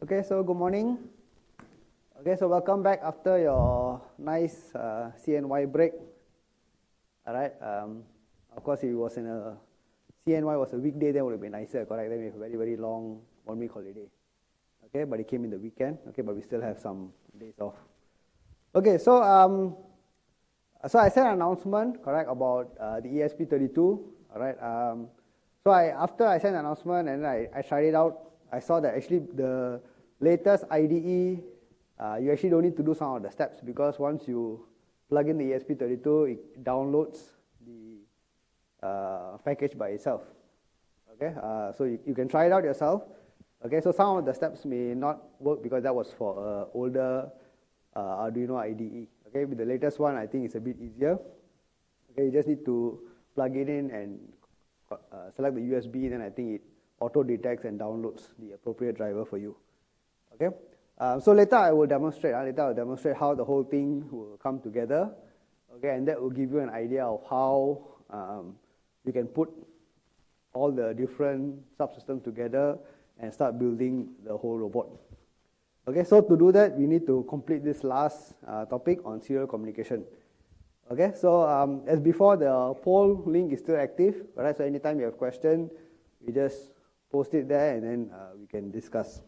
Okay, so good morning. Okay, so welcome back after your nice CNY break. All right. Of course, if it was in a CNY was a weekday, then it would have been nicer, correct? Then we have a very, very long 1 week holiday. Okay, but it came in the weekend. Okay, but we still have some days off. Okay, so I sent an announcement, correct, about the ESP32. All right. After I sent an announcement and I tried it out, I saw that actually the latest IDE, you actually don't need to do some of the steps, because once you plug in the ESP32, it downloads the package by itself. Okay, so you can try it out yourself. Okay, so some of the steps may not work because that was for older Arduino IDE. Okay, with the latest one, I think it's a bit easier. Okay, you just need to plug it in and select the USB, then I think it auto detects and downloads the appropriate driver for you. Okay, so later I will demonstrate. How the whole thing will come together. Okay, and that will give you an idea of how you can put all the different subsystems together and start building the whole robot. Okay, so to do that, we need to complete this last topic on serial communication. Okay, so as before, the poll link is still active. Alright, so anytime you have questions, you just post it there and then we can discuss.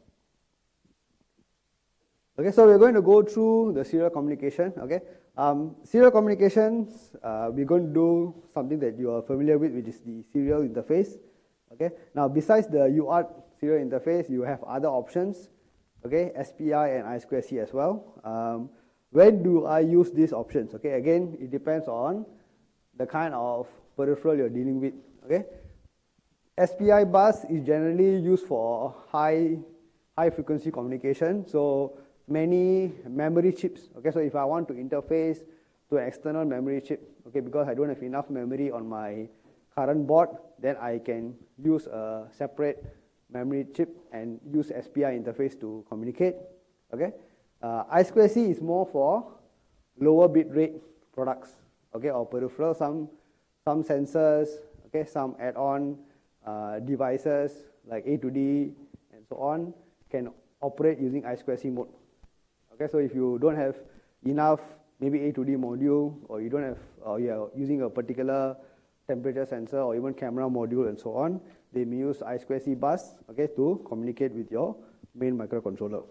Okay, so we're going to go through the serial communication. Okay, serial communications, we're going to do something that you are familiar with, which is the serial interface. Okay, now besides the UART serial interface, you have other options. Okay, SPI and I2C as well. When do I use these options? Okay, again, it depends on the kind of peripheral you're dealing with. Okay, SPI bus is generally used for high frequency communication. So many memory chips. Okay, so if I want to interface to an external memory chip, okay, because I don't have enough memory on my current board, then I can use a separate memory chip and use SPI interface to communicate. Okay, I2C is more for lower bit rate products. Okay, or peripheral, some sensors. Okay, some add-on devices like A to D and so on can operate using I2C mode. Okay, so if you don't have enough, maybe A to D module, or you don't have, or you're using a particular temperature sensor or even camera module and so on, they may use I2C bus, okay, to communicate with your main microcontroller.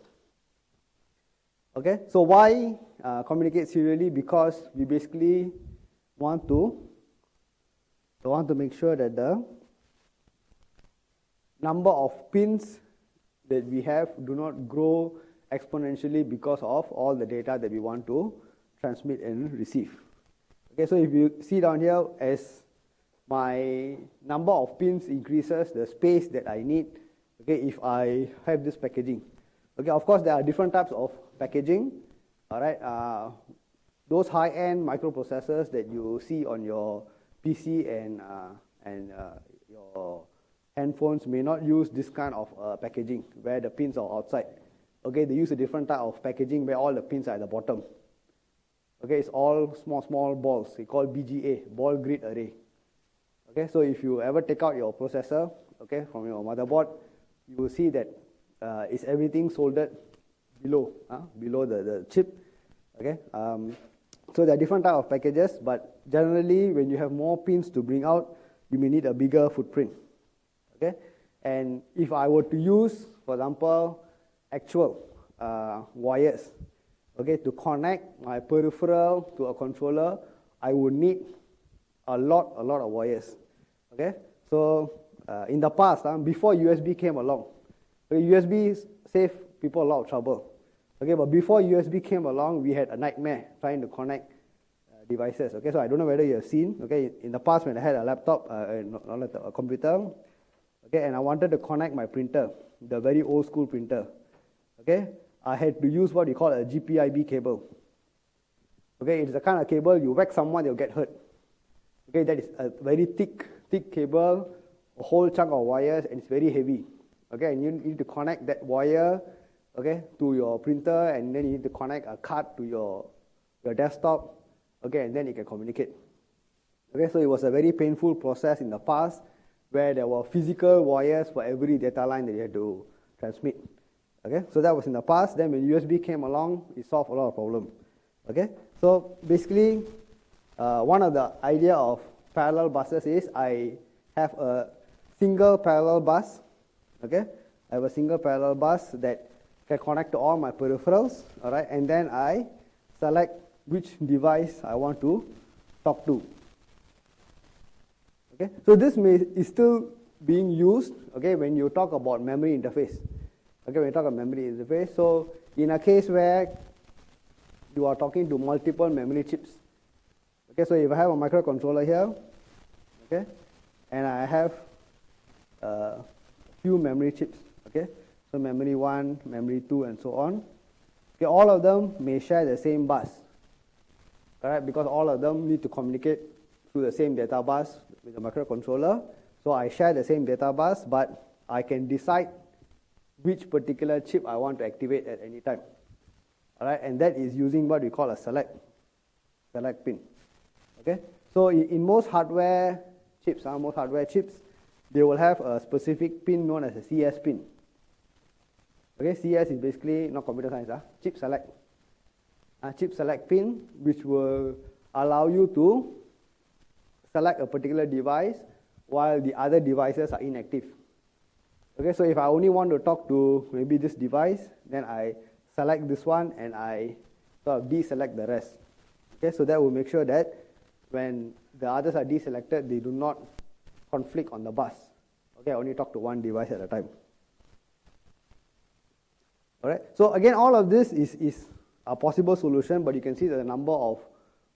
Okay, so why communicate serially? Because we basically want to make sure that the number of pins that we have do not grow exponentially because of all the data that we want to transmit and receive. Okay, so if you see down here, as my number of pins increases, the space that I need, okay, if I have this packaging. Okay, of course, there are different types of packaging. All right, those high-end microprocessors that you see on your PC and your handphones may not use this kind of packaging where the pins are outside. Okay, they use a different type of packaging where all the pins are at the bottom. Okay, it's all small balls. We call BGA, ball grid array. Okay, so if you ever take out your processor, okay, from your motherboard, you will see that it's everything soldered below the chip. Okay, so there are different type of packages, but generally when you have more pins to bring out, you may need a bigger footprint. Okay, and if I were to use, for example, actual wires, okay, to connect my peripheral to a controller, I would need a lot of wires. Okay, so in the past, before USB came along, USB saved people a lot of trouble. Okay, but before USB came along, we had a nightmare trying to connect devices. Okay, so I don't know whether you have seen. Okay, in the past when I had a laptop, a computer, okay, and I wanted to connect my printer, the very old school printer. Okay, I had to use what you call a GPIB cable. Okay, it's the kind of cable you whack someone, they'll get hurt. Okay, that is a very thick cable, a whole chunk of wires, and it's very heavy. Okay, and you need to connect that wire, okay, to your printer, and then you need to connect a card to your desktop, okay, and then you can communicate. Okay, so it was a very painful process in the past where there were physical wires for every data line that you had to transmit. Okay, so that was in the past. Then when USB came along, it solved a lot of problems. Okay, so basically, one of the idea of parallel buses is I have a single parallel bus. Okay, I have a single parallel bus that can connect to all my peripherals. All right, and then I select which device I want to talk to. Okay, so this is still being used. Okay, when you talk about memory interface. Okay, when you talk about memory interface, so in a case where you are talking to multiple memory chips. Okay, so if I have a microcontroller here, okay, and I have a few memory chips. Okay, so memory 1, memory 2, and so on. Okay, all of them may share the same bus. Correct, because all of them need to communicate through the same data bus with the microcontroller. So I share the same data bus, but I can decide which particular chip I want to activate at any time. All right, and that is using what we call a select pin. Okay, so in most hardware chips, they will have a specific pin known as a CS pin. Okay, CS is basically not computer science, chip select. Chip select pin, which will allow you to select a particular device while the other devices are inactive. Okay, so if I only want to talk to maybe this device, then I select this one and I sort of deselect the rest. Okay, so that will make sure that when the others are deselected, they do not conflict on the bus. Okay, I only talk to one device at a time. All right, so again, all of this is a possible solution, but you can see that the number of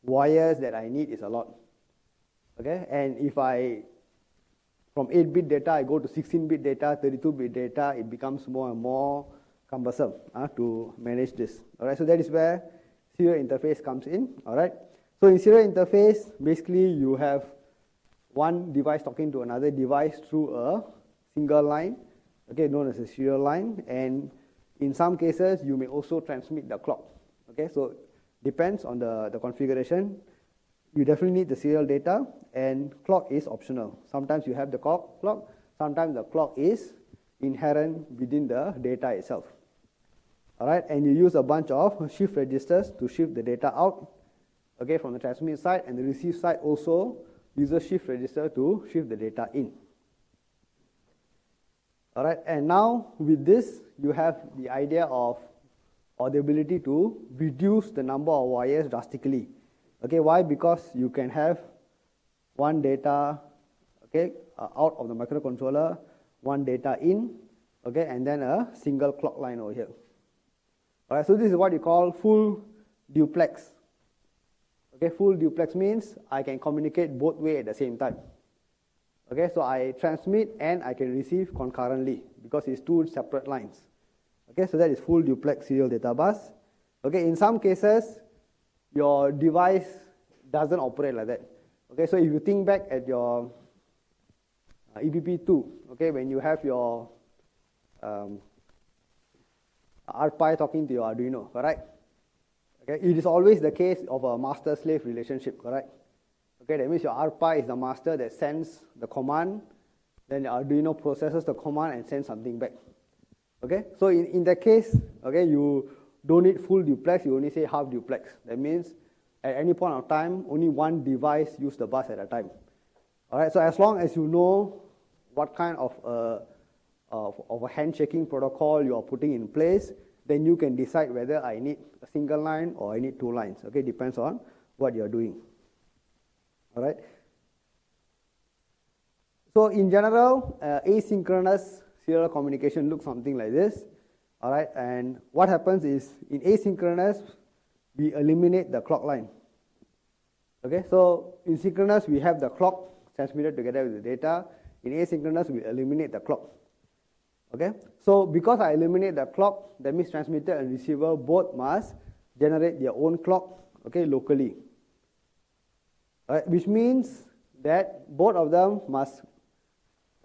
wires that I need is a lot. Okay, and if from 8-bit data, I go to 16-bit data, 32-bit data, it becomes more and more cumbersome to manage this. All right, so that is where serial interface comes in. All right, so in serial interface, basically you have one device talking to another device through a single line, okay, known as a serial line, and in some cases, you may also transmit the clock. Okay, so depends on the configuration. You definitely need the serial data, and clock is optional. Sometimes you have the clock, sometimes the clock is inherent within the data itself. All right, and you use a bunch of shift registers to shift the data out, okay, from the transmit side, and the receive side also uses shift register to shift the data in. All right, and now with this, you have the idea of, or the ability to reduce the number of wires drastically. Okay, why? Because you can have one data, okay, out of the microcontroller, one data in, okay, and then a single clock line over here. All right, so this is what you call full duplex. Okay, full duplex means I can communicate both ways at the same time. Okay, so I transmit and I can receive concurrently because it's two separate lines. Okay, so that is full duplex serial data bus. Okay, in some cases, your device doesn't operate like that. Okay, so if you think back at your EPP2, okay, when you have your RPi talking to your Arduino, correct? Okay, it is always the case of a master-slave relationship, correct? Okay, that means your RPi is the master that sends the command, then the Arduino processes the command and sends something back. Okay, so in that case, okay, you don't need full duplex, you only say half duplex. That means at any point of time, only one device uses the bus at a time. All right, so as long as you know what kind of a handshaking protocol you are putting in place, then you can decide whether I need a single line or I need two lines. Okay, depends on what you are doing. All right. So in general, asynchronous serial communication looks something like this. All right, and what happens is in asynchronous, we eliminate the clock line. Okay, so in synchronous, we have the clock transmitted together with the data. In asynchronous, we eliminate the clock. Okay, so because I eliminate the clock, that means transmitter and receiver both must generate their own clock, okay, locally. All right, which means that both of them must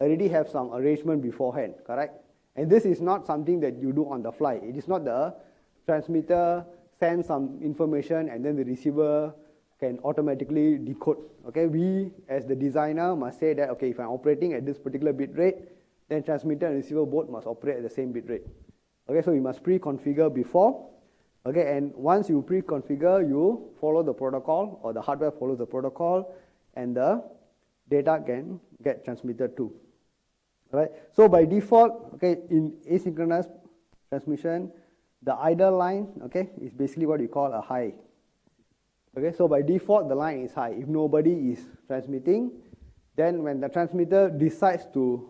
already have some arrangement beforehand, correct? And this is not something that you do on the fly. It is not the transmitter sends some information and then the receiver can automatically decode. Okay, we as the designer must say that, okay, if I'm operating at this particular bit rate, then transmitter and receiver both must operate at the same bit rate. Okay, so you must pre-configure before. Okay, and once you pre-configure, you follow the protocol, or the hardware follows the protocol, and the data can get transmitted too. All right. So by default, okay, in asynchronous transmission, the idle line, okay, is basically what we call a high. Okay, so by default, the line is high. If nobody is transmitting, then when the transmitter decides to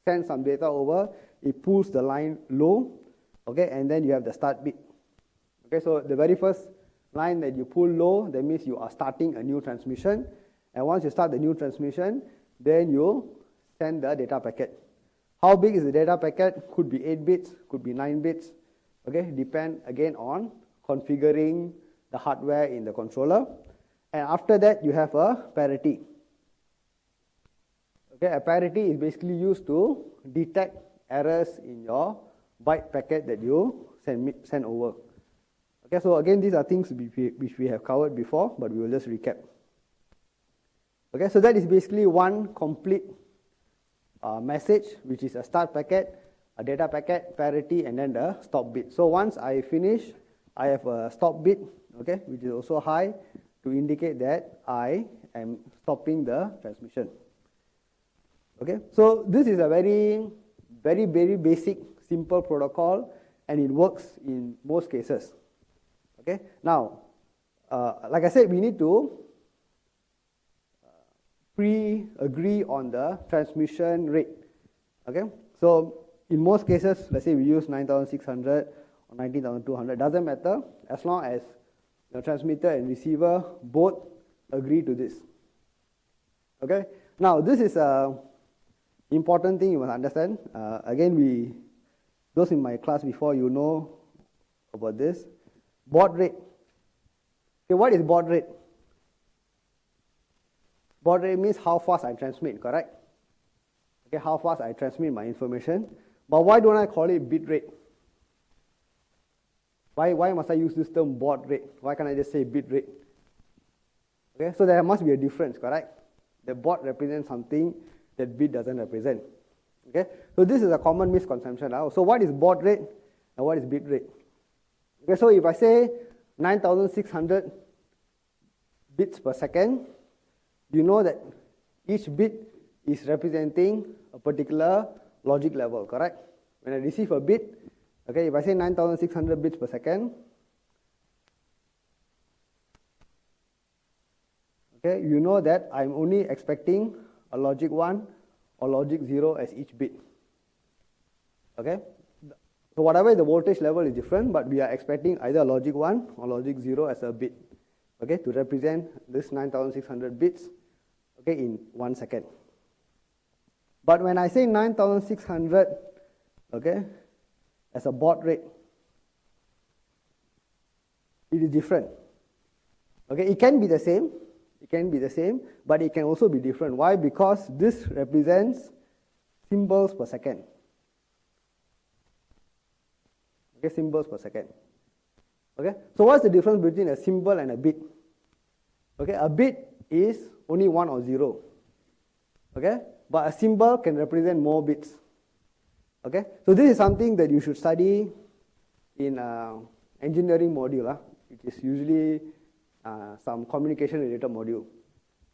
send some data over, it pulls the line low, okay, and then you have the start bit. Okay, so the very first line that you pull low, that means you are starting a new transmission. And once you start the new transmission, then you send the data packet. How big is the data packet? Could be 8 bits, could be 9 bits. Okay, depend again on configuring the hardware in the controller. And after that, you have a parity. Okay, a parity is basically used to detect errors in your byte packet that you send over. Okay, so again, these are things which we have covered before, but we will just recap. Okay, so that is basically one complete message, which is a start packet, a data packet, parity, and then the stop bit. So once I finish, I have a stop bit, okay, which is also high, to indicate that I am stopping the transmission. Okay, so this is a very basic, simple protocol, and it works in most cases. Okay, now, like I said, we need to pre-agree on the transmission rate. Okay, so in most cases, let's say we use 9600 or 19200, doesn't matter as long as the transmitter and receiver both agree to this. Okay, now this is a important thing you must understand. Again, those in my class before, you know about this. Baud rate. Okay, what is baud rate? Baud rate means how fast I transmit, correct? Okay, how fast I transmit my information. But why don't I call it bit rate? Why must I use this term baud rate? Why can't I just say bit rate? Okay, so there must be a difference, correct? The baud represents something that bit doesn't represent. Okay, so this is a common misconception. So what is baud rate and what is bit rate? Okay, so if I say 9600 bits per second, you know that each bit is representing a particular logic level, correct? When I receive a bit, okay, if I say 9600 bits per second, okay, you know that I'm only expecting a logic 1 or logic 0 as each bit. Okay? So whatever the voltage level is different, but we are expecting either logic 1 or logic 0 as a bit, okay, to represent this 9600 bits, okay, in 1 second. But when I say 9600, okay, as a baud rate, it is different. Okay, it can be the same, but it can also be different. Why? Because this represents symbols per second. Okay, symbols per second. Okay, so what's the difference between a symbol and a bit? Okay, a bit is only 1 or 0. Okay, but a symbol can represent more bits. Okay, so this is something that you should study in engineering module, which is usually some communication related module.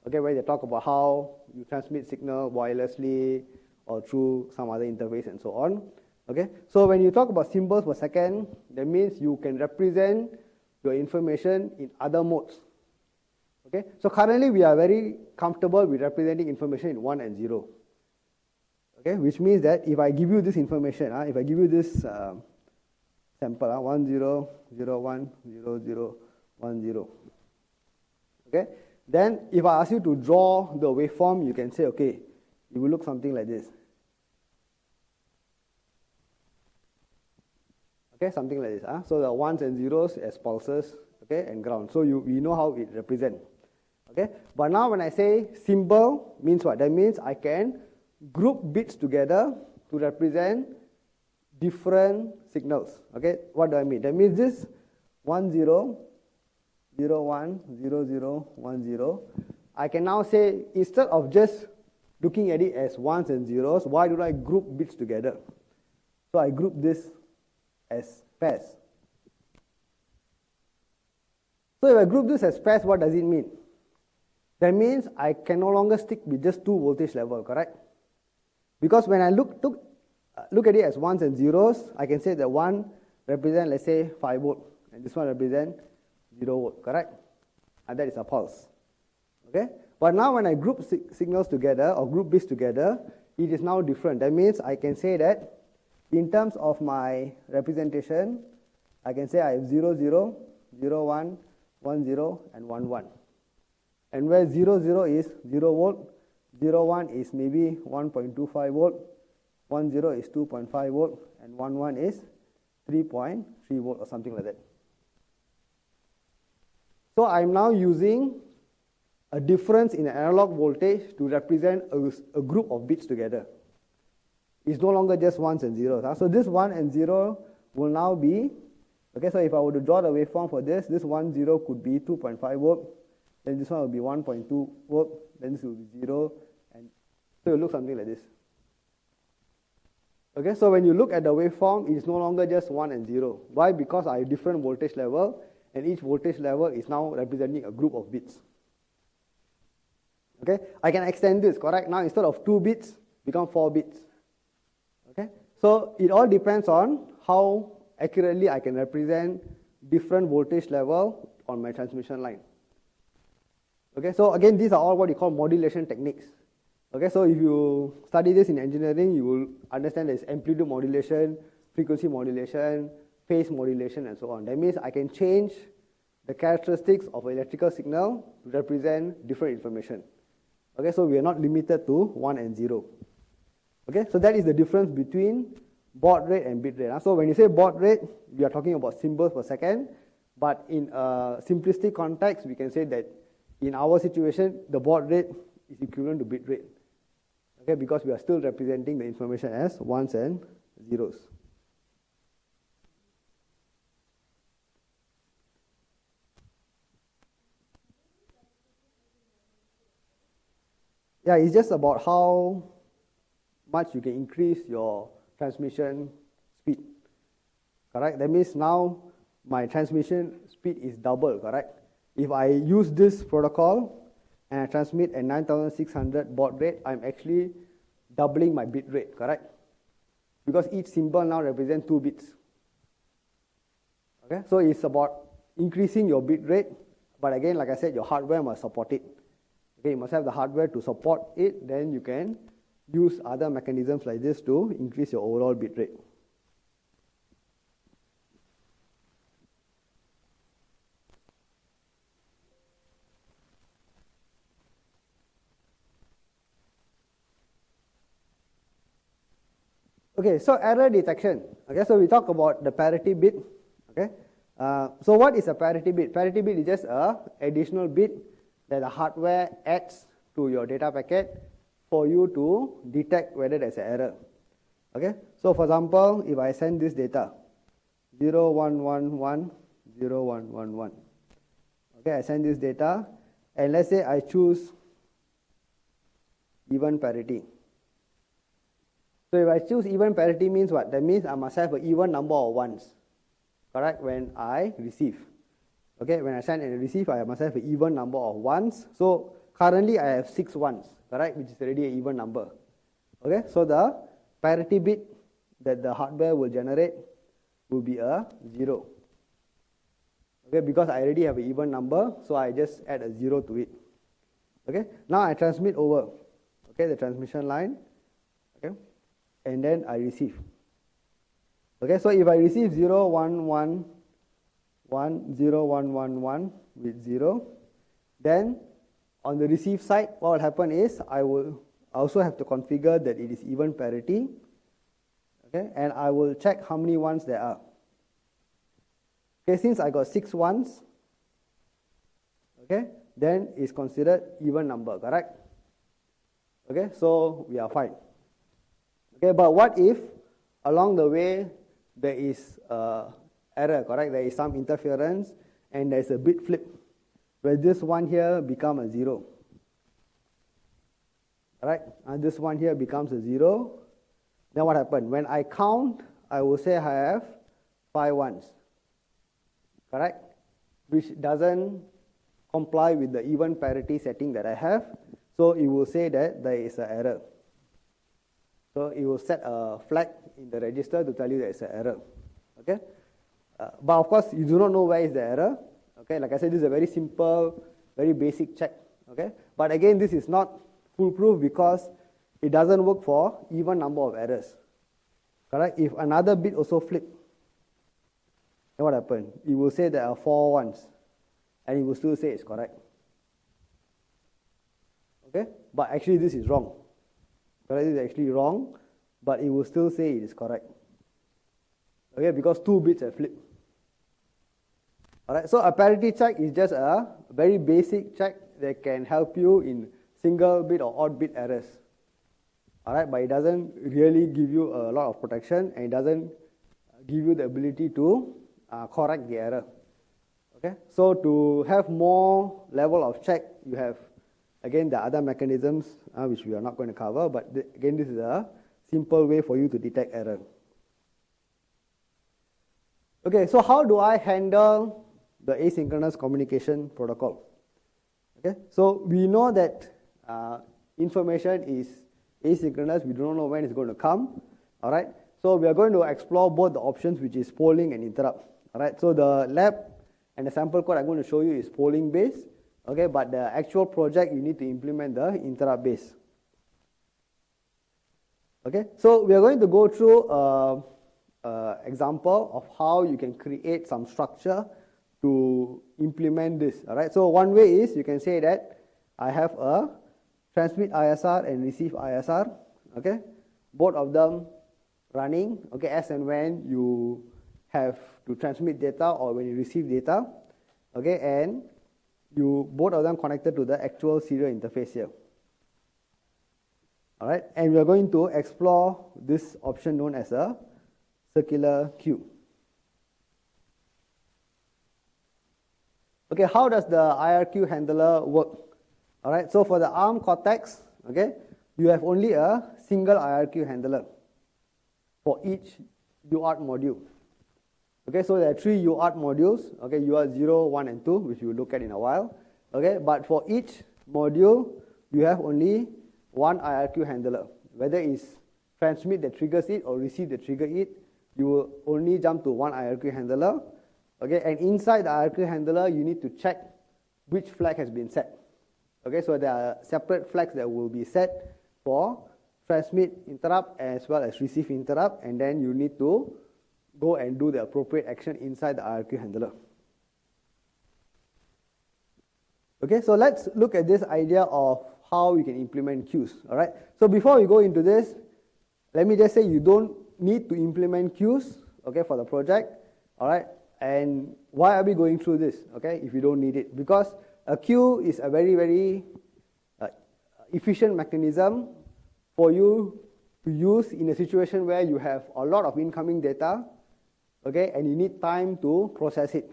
Okay, where they talk about how you transmit signal wirelessly or through some other interface and so on. Okay, so when you talk about symbols per second, that means you can represent your information in other modes. Okay, so currently we are very comfortable with representing information in 1 and 0. Okay, which means that if I give you this information, if I give you this sample, 1 0 0 1 0 0 1 0. Okay, then if I ask you to draw the waveform, you can say, okay, it will look something like this. Okay, something like this. So the ones and zeros as pulses, okay, and ground. So we know how it represents. Okay, but now when I say symbol means what? That means I can group bits together to represent different signals. Okay, what do I mean? That means this 1 0 0 1 0 0 1 0. I can now say, instead of just looking at it as ones and zeros, why do I group bits together? So I group this as pairs. So if I group this as pairs, what does it mean? That means I can no longer stick with just two voltage levels, correct? Because when I look at it as ones and zeros, I can say that one represents, let's say, 5 volt, and this one represents 0 volt, correct? And that is a pulse. Okay? But now when I group signals together or group bits together, it is now different. That means I can say that in terms of my representation, I can say I have 0, 0, 0, 1, 1, 0, and 1, 1. And where 0, 0 is 0 volt, 0, 1 is maybe 1.25 volt, 1, 0 is 2.5 volt, and 1, 1 is 3.3 volt or something like that. So I'm now using a difference in analog voltage to represent a group of bits together. It's no longer just ones and zeros. So this 1 and 0 will now be, okay, so if I were to draw the waveform for this 1, 0 could be 2.5 volt, then this one will be 1.2 volt, then this will be 0, and so it will look something like this. Okay, so when you look at the waveform, it is no longer just 1 and 0. Why? Because I have different voltage level, and each voltage level is now representing a group of bits. Okay, I can extend this, correct? Now instead of 2 bits, become 4 bits. Okay, so it all depends on how accurately I can represent different voltage level on my transmission line. Okay, so again, these are all what you call modulation techniques. Okay, so if you study this in engineering, you will understand there's amplitude modulation, frequency modulation, phase modulation, and so on. That means I can change the characteristics of an electrical signal to represent different information. Okay, so we are not limited to 1 and 0. Okay, so that is the difference between baud rate and bit rate. So when you say baud rate, we are talking about symbols per second, but in a simplistic context, we can say that in our situation, the baud rate is equivalent to bit rate. Okay, because we are still representing the information as ones and zeros. Yeah, it's just about how much you can increase your transmission speed. Correct? That means now my transmission speed is double, correct? If I use this protocol and I transmit at 9600 baud rate, I'm actually doubling my bit rate, correct? Because each symbol now represents 2 bits. Okay, so it's about increasing your bit rate, but again, like I said, your hardware must support it. Okay, you must have the hardware to support it, then you can use other mechanisms like this to increase your overall bit rate. Okay, so error detection. Okay, so we talk about the parity bit. Okay, so what is a parity bit? Parity bit is just an additional bit that the hardware adds to your data packet for you to detect whether there's an error. Okay, so for example, if I send this data 0111 0111, okay, I send this data, and let's say I choose even parity. So if I choose even parity means what? That means I must have an even number of ones, correct, when I receive. Okay, when I send and receive, I must have an even number of ones. So currently I have 6 ones, correct, which is already an even number. Okay, so the parity bit that the hardware will generate will be a 0. Okay, because I already have an even number, so I just add a 0 to it. Okay, now I transmit over, okay, the transmission line, okay, and then I receive. Okay, so if I receive 0, 1, 1, 1, 0, 1, 1, 1 with 0, then on the receive side, what will happen is I will also have to configure that it is even parity, okay, and I will check how many ones there are. Okay, since I got 6 ones, okay, then it's considered even number, correct? Okay, so we are fine. Okay, but what if along the way there is error, correct? There is some interference and there is a bit flip where this one here becomes a 0. Right? And this one here becomes a 0. Then what happens? When I count, I will say I have 5 ones, correct? Which doesn't comply with the even parity setting that I have. So it will say that there is an error. So it will set a flag in the register to tell you there is an error. Okay? But of course, you do not know where is the error. Okay? Like I said, this is a very simple, very basic check. Okay? But again, this is not foolproof because it doesn't work for even number of errors. Correct? If another bit also flip, then what happened? It will say there are 4 ones, and it will still say it's correct. Okay? But actually this is wrong. Correct? This is actually wrong, but it will still say it is correct. Okay? Because 2 bits have flipped. Alright, so a parity check is just a very basic check that can help you in single bit or odd bit errors. Alright, but it doesn't really give you a lot of protection, and it doesn't give you the ability to correct the error. Okay, so to have more level of check, you have again the other mechanisms which we are not going to cover, but again this is a simple way for you to detect error. Okay, so how do I handle the asynchronous communication protocol? Okay, so we know that information is asynchronous. We don't know when it's going to come. All right, so we are going to explore both the options, which is polling and interrupt. All right, so the lab and the sample code I'm going to show you is polling based. Okay, but the actual project you need to implement the interrupt based. Okay, so we are going to go through an example of how you can create some structure to implement this. All right, so one way is you can say that I have a transmit ISR and receive ISR. Okay, both of them running. Okay, as and when you have to transmit data or when you receive data. Okay, and you both of them connected to the actual serial interface here. All right, and we are going to explore this option known as a circular queue. Okay, how does the IRQ handler work? All right, so for the ARM Cortex, okay, you have only a single IRQ handler for each UART module. Okay, so there are 3 UART modules, okay, UART 0, 1, and 2, which we will look at in a while. Okay, but for each module, you have only one IRQ handler. Whether it's transmit that triggers it or receive that trigger it, you will only jump to one IRQ handler. Okay, and inside the IRQ handler, you need to check which flag has been set. Okay, so there are separate flags that will be set for transmit interrupt as well as receive interrupt, and then you need to go and do the appropriate action inside the IRQ handler. Okay, so let's look at this idea of how we can implement queues. All right, so before we go into this, let me just say you don't need to implement queues, okay, for the project. All right, and why are we going through this? Okay, if you don't need it, because a queue is a very, very efficient mechanism for you to use in a situation where you have a lot of incoming data, okay, and you need time to process it.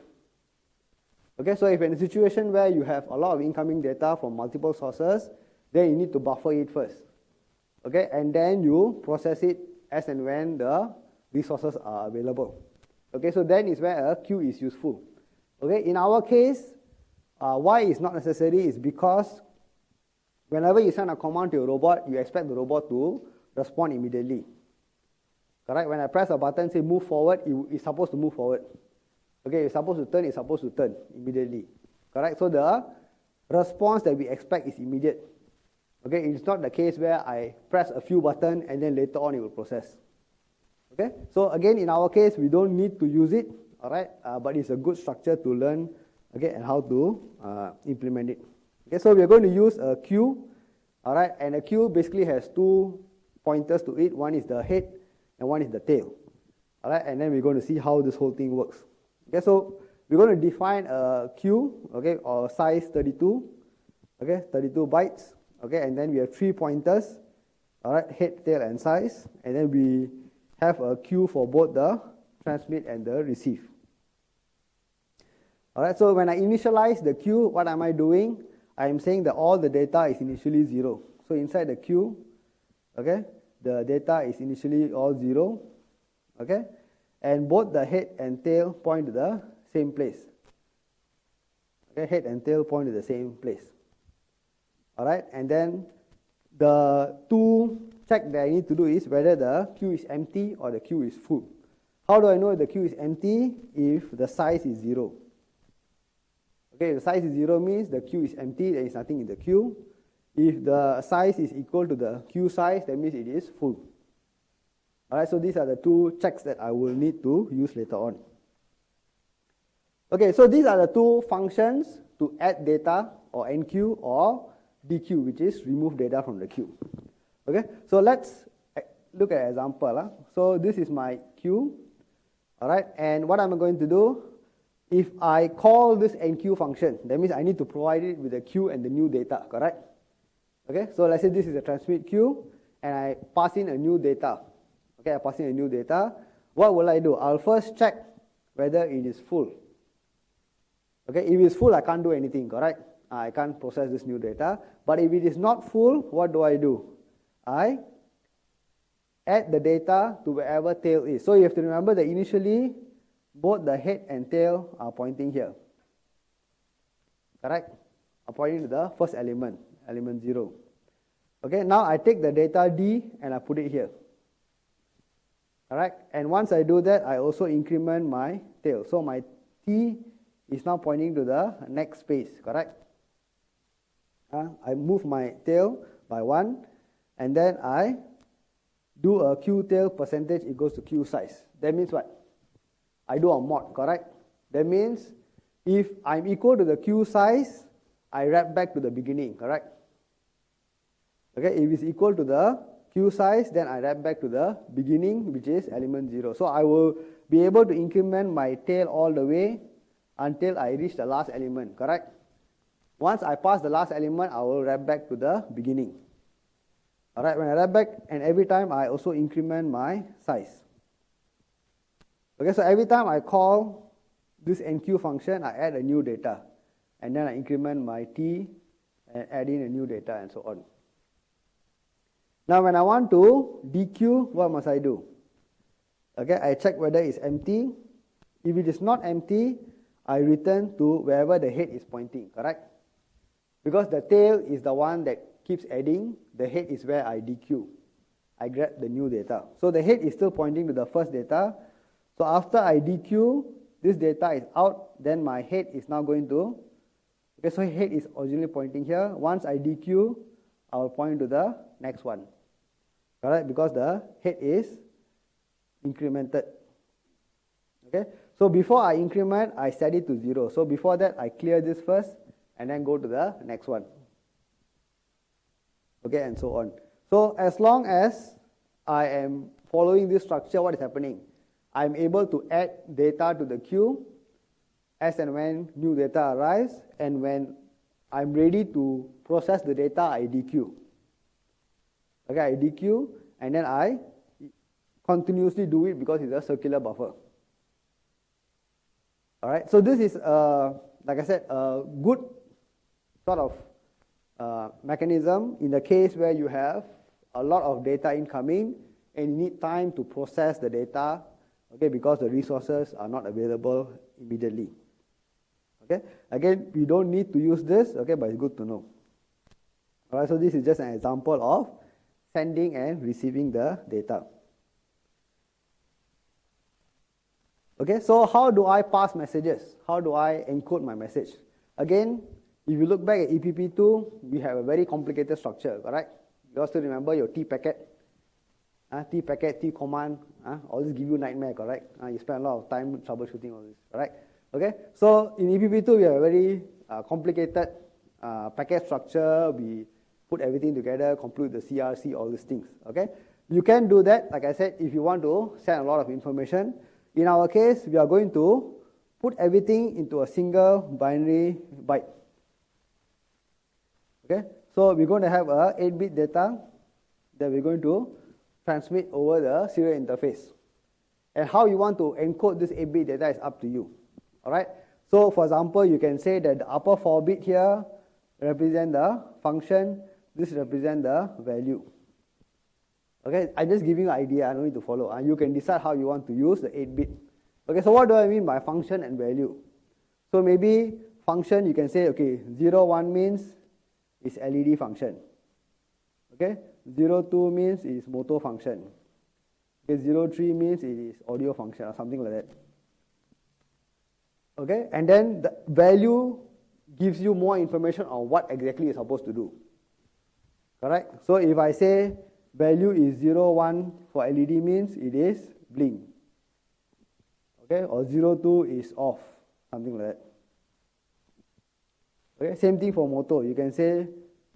Okay, so if you're in a situation where you have a lot of incoming data from multiple sources, then you need to buffer it first. Okay, and then you process it as and when the resources are available. Okay, so then is where a queue is useful. Okay, in our case, why it's not necessary is because whenever you send a command to a robot, you expect the robot to respond immediately. Correct? When I press a button, say move forward, it's supposed to move forward. Okay, it's supposed to turn, it's supposed to turn immediately. Correct? So the response that we expect is immediate. Okay, it's not the case where I press a few buttons and then later on it will process. Okay, so again, in our case, we don't need to use it, all right, but it's a good structure to learn, okay, and how to implement it. Okay, so we're going to use a queue, all right, and a queue basically has 2 pointers to it. One is the head and one is the tail, all right, and then we're going to see how this whole thing works. Okay, so we're going to define a queue, okay, or size 32, okay, 32 bytes, okay, and then we have 3 pointers, all right, head, tail, and size, and then we have a queue for both the transmit and the receive. All right, so when I initialize the queue, what am I doing? I am saying that all the data is initially 0. So inside the queue, okay, the data is initially all 0, okay, and both the head and tail point to the same place. Okay, head and tail point to the same place. All right, and then the two check that I need to do is whether the queue is empty or the queue is full. How do I know if the queue is empty? If the size is 0. Okay, if the size is 0 means the queue is empty, there is nothing in the queue. If the size is equal to the queue size, that means it is full. Alright, so these are the two checks that I will need to use later on. Okay, so these are the two functions to add data, or enqueue, or dequeue, which is remove data from the queue. Okay, so let's look at an example. So this is my queue. Alright, and what am I going to do? If I call this enqueue function, that means I need to provide it with the queue and the new data, correct? Okay, so let's say this is a transmit queue, and I pass in a new data. Okay, I pass in a new data. What will I do? I'll first check whether it is full. Okay, if it's full, I can't do anything, correct? I can't process this new data. But if it is not full, what do? I add the data to wherever tail is. So you have to remember that initially, both the head and tail are pointing here. Correct? Are pointing to the first element, element 0. Okay, now I take the data D and I put it here. Alright, and once I do that, I also increment my tail. So my T is now pointing to the next space, correct? I move my tail by 1, and then I do a Q tail percentage equals to Q size. That means what? I do a mod, correct? That means if I'm equal to the Q size, I wrap back to the beginning, correct? Okay, if it's equal to the Q size, then I wrap back to the beginning, which is element 0. So I will be able to increment my tail all the way until I reach the last element, correct? Once I pass the last element, I will wrap back to the beginning. Alright, when I wrap back, and every time I also increment my size. Okay, so every time I call this enqueue function, I add a new data. And then I increment my T and add in a new data and so on. Now when I want to dequeue, what must I do? Okay, I check whether it's empty. If it is not empty, I return to wherever the head is pointing, correct? Because the tail is the one that keeps adding, the head is where I dequeue. I grab the new data. So the head is still pointing to the first data. So after I dequeue, this data is out, then my head is now going to, okay, so head is originally pointing here. Once I dequeue, I will point to the next one. Alright, because the head is incremented. Okay, so before I increment, I set it to 0. So before that, I clear this first and then go to the next one. Okay, and so on. So as long as I am following this structure, what is happening? I am able to add data to the queue as and when new data arrives, and when I'm ready to process the data, I dequeue. Okay, I dequeue, and then I continuously do it because it's a circular buffer. Alright, so this is, like I said, a good sort of mechanism in the case where you have a lot of data incoming and you need time to process the data, okay, because the resources are not available immediately. Okay, again, we don't need to use this, okay, but it's good to know. Alright, so this is just an example of sending and receiving the data. Okay, so how do I pass messages? How do I encode my message? Again, if you look back at EPP2, we have a very complicated structure, correct? You also remember your T packet, T packet, T command, all this give you nightmare, correct? You spend a lot of time troubleshooting all this, correct? Okay, so in EPP2, we have a very complicated packet structure. We put everything together, compute the CRC, all these things, okay? You can do that, like I said, if you want to send a lot of information. In our case, we are going to put everything into a single binary byte. Okay, so we're going to have a 8-bit data that we're going to transmit over the serial interface. And how you want to encode this 8-bit data is up to you. Alright, so for example, you can say that the upper 4-bit here represent the function, this represent the value. Okay, I'm just giving you an idea, I don't need to follow. You can decide how you want to use the 8-bit. Okay, so what do I mean by function and value? So maybe function, you can say, okay, 0, 1 means is LED function. Okay, 0, 2 means is motor function. Okay, 0, 3 means it is audio function or something like that. Okay, and then the value gives you more information on what exactly you're supposed to do. Correct? So if I say value is 0, 1 for LED means it is blink. Okay, or 0, 2 is off, something like that. Okay, same thing for motor. You can say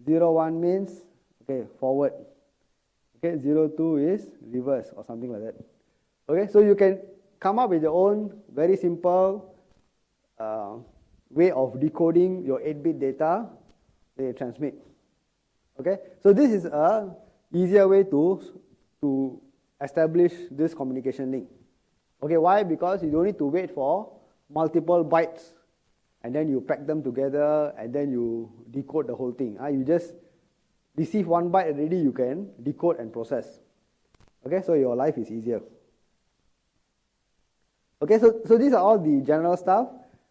0, 1 means okay, forward. Okay, 0, 2 is reverse or something like that. Okay, so you can come up with your own very simple way of decoding your 8-bit data that you transmit. Okay, so this is a easier way to establish this communication link. Okay, why? Because you don't need to wait for multiple bytes and then you pack them together and then you decode the whole thing. You just receive 1 byte already, you can decode and process. Okay, so your life is easier. Okay, so these are all the general stuff.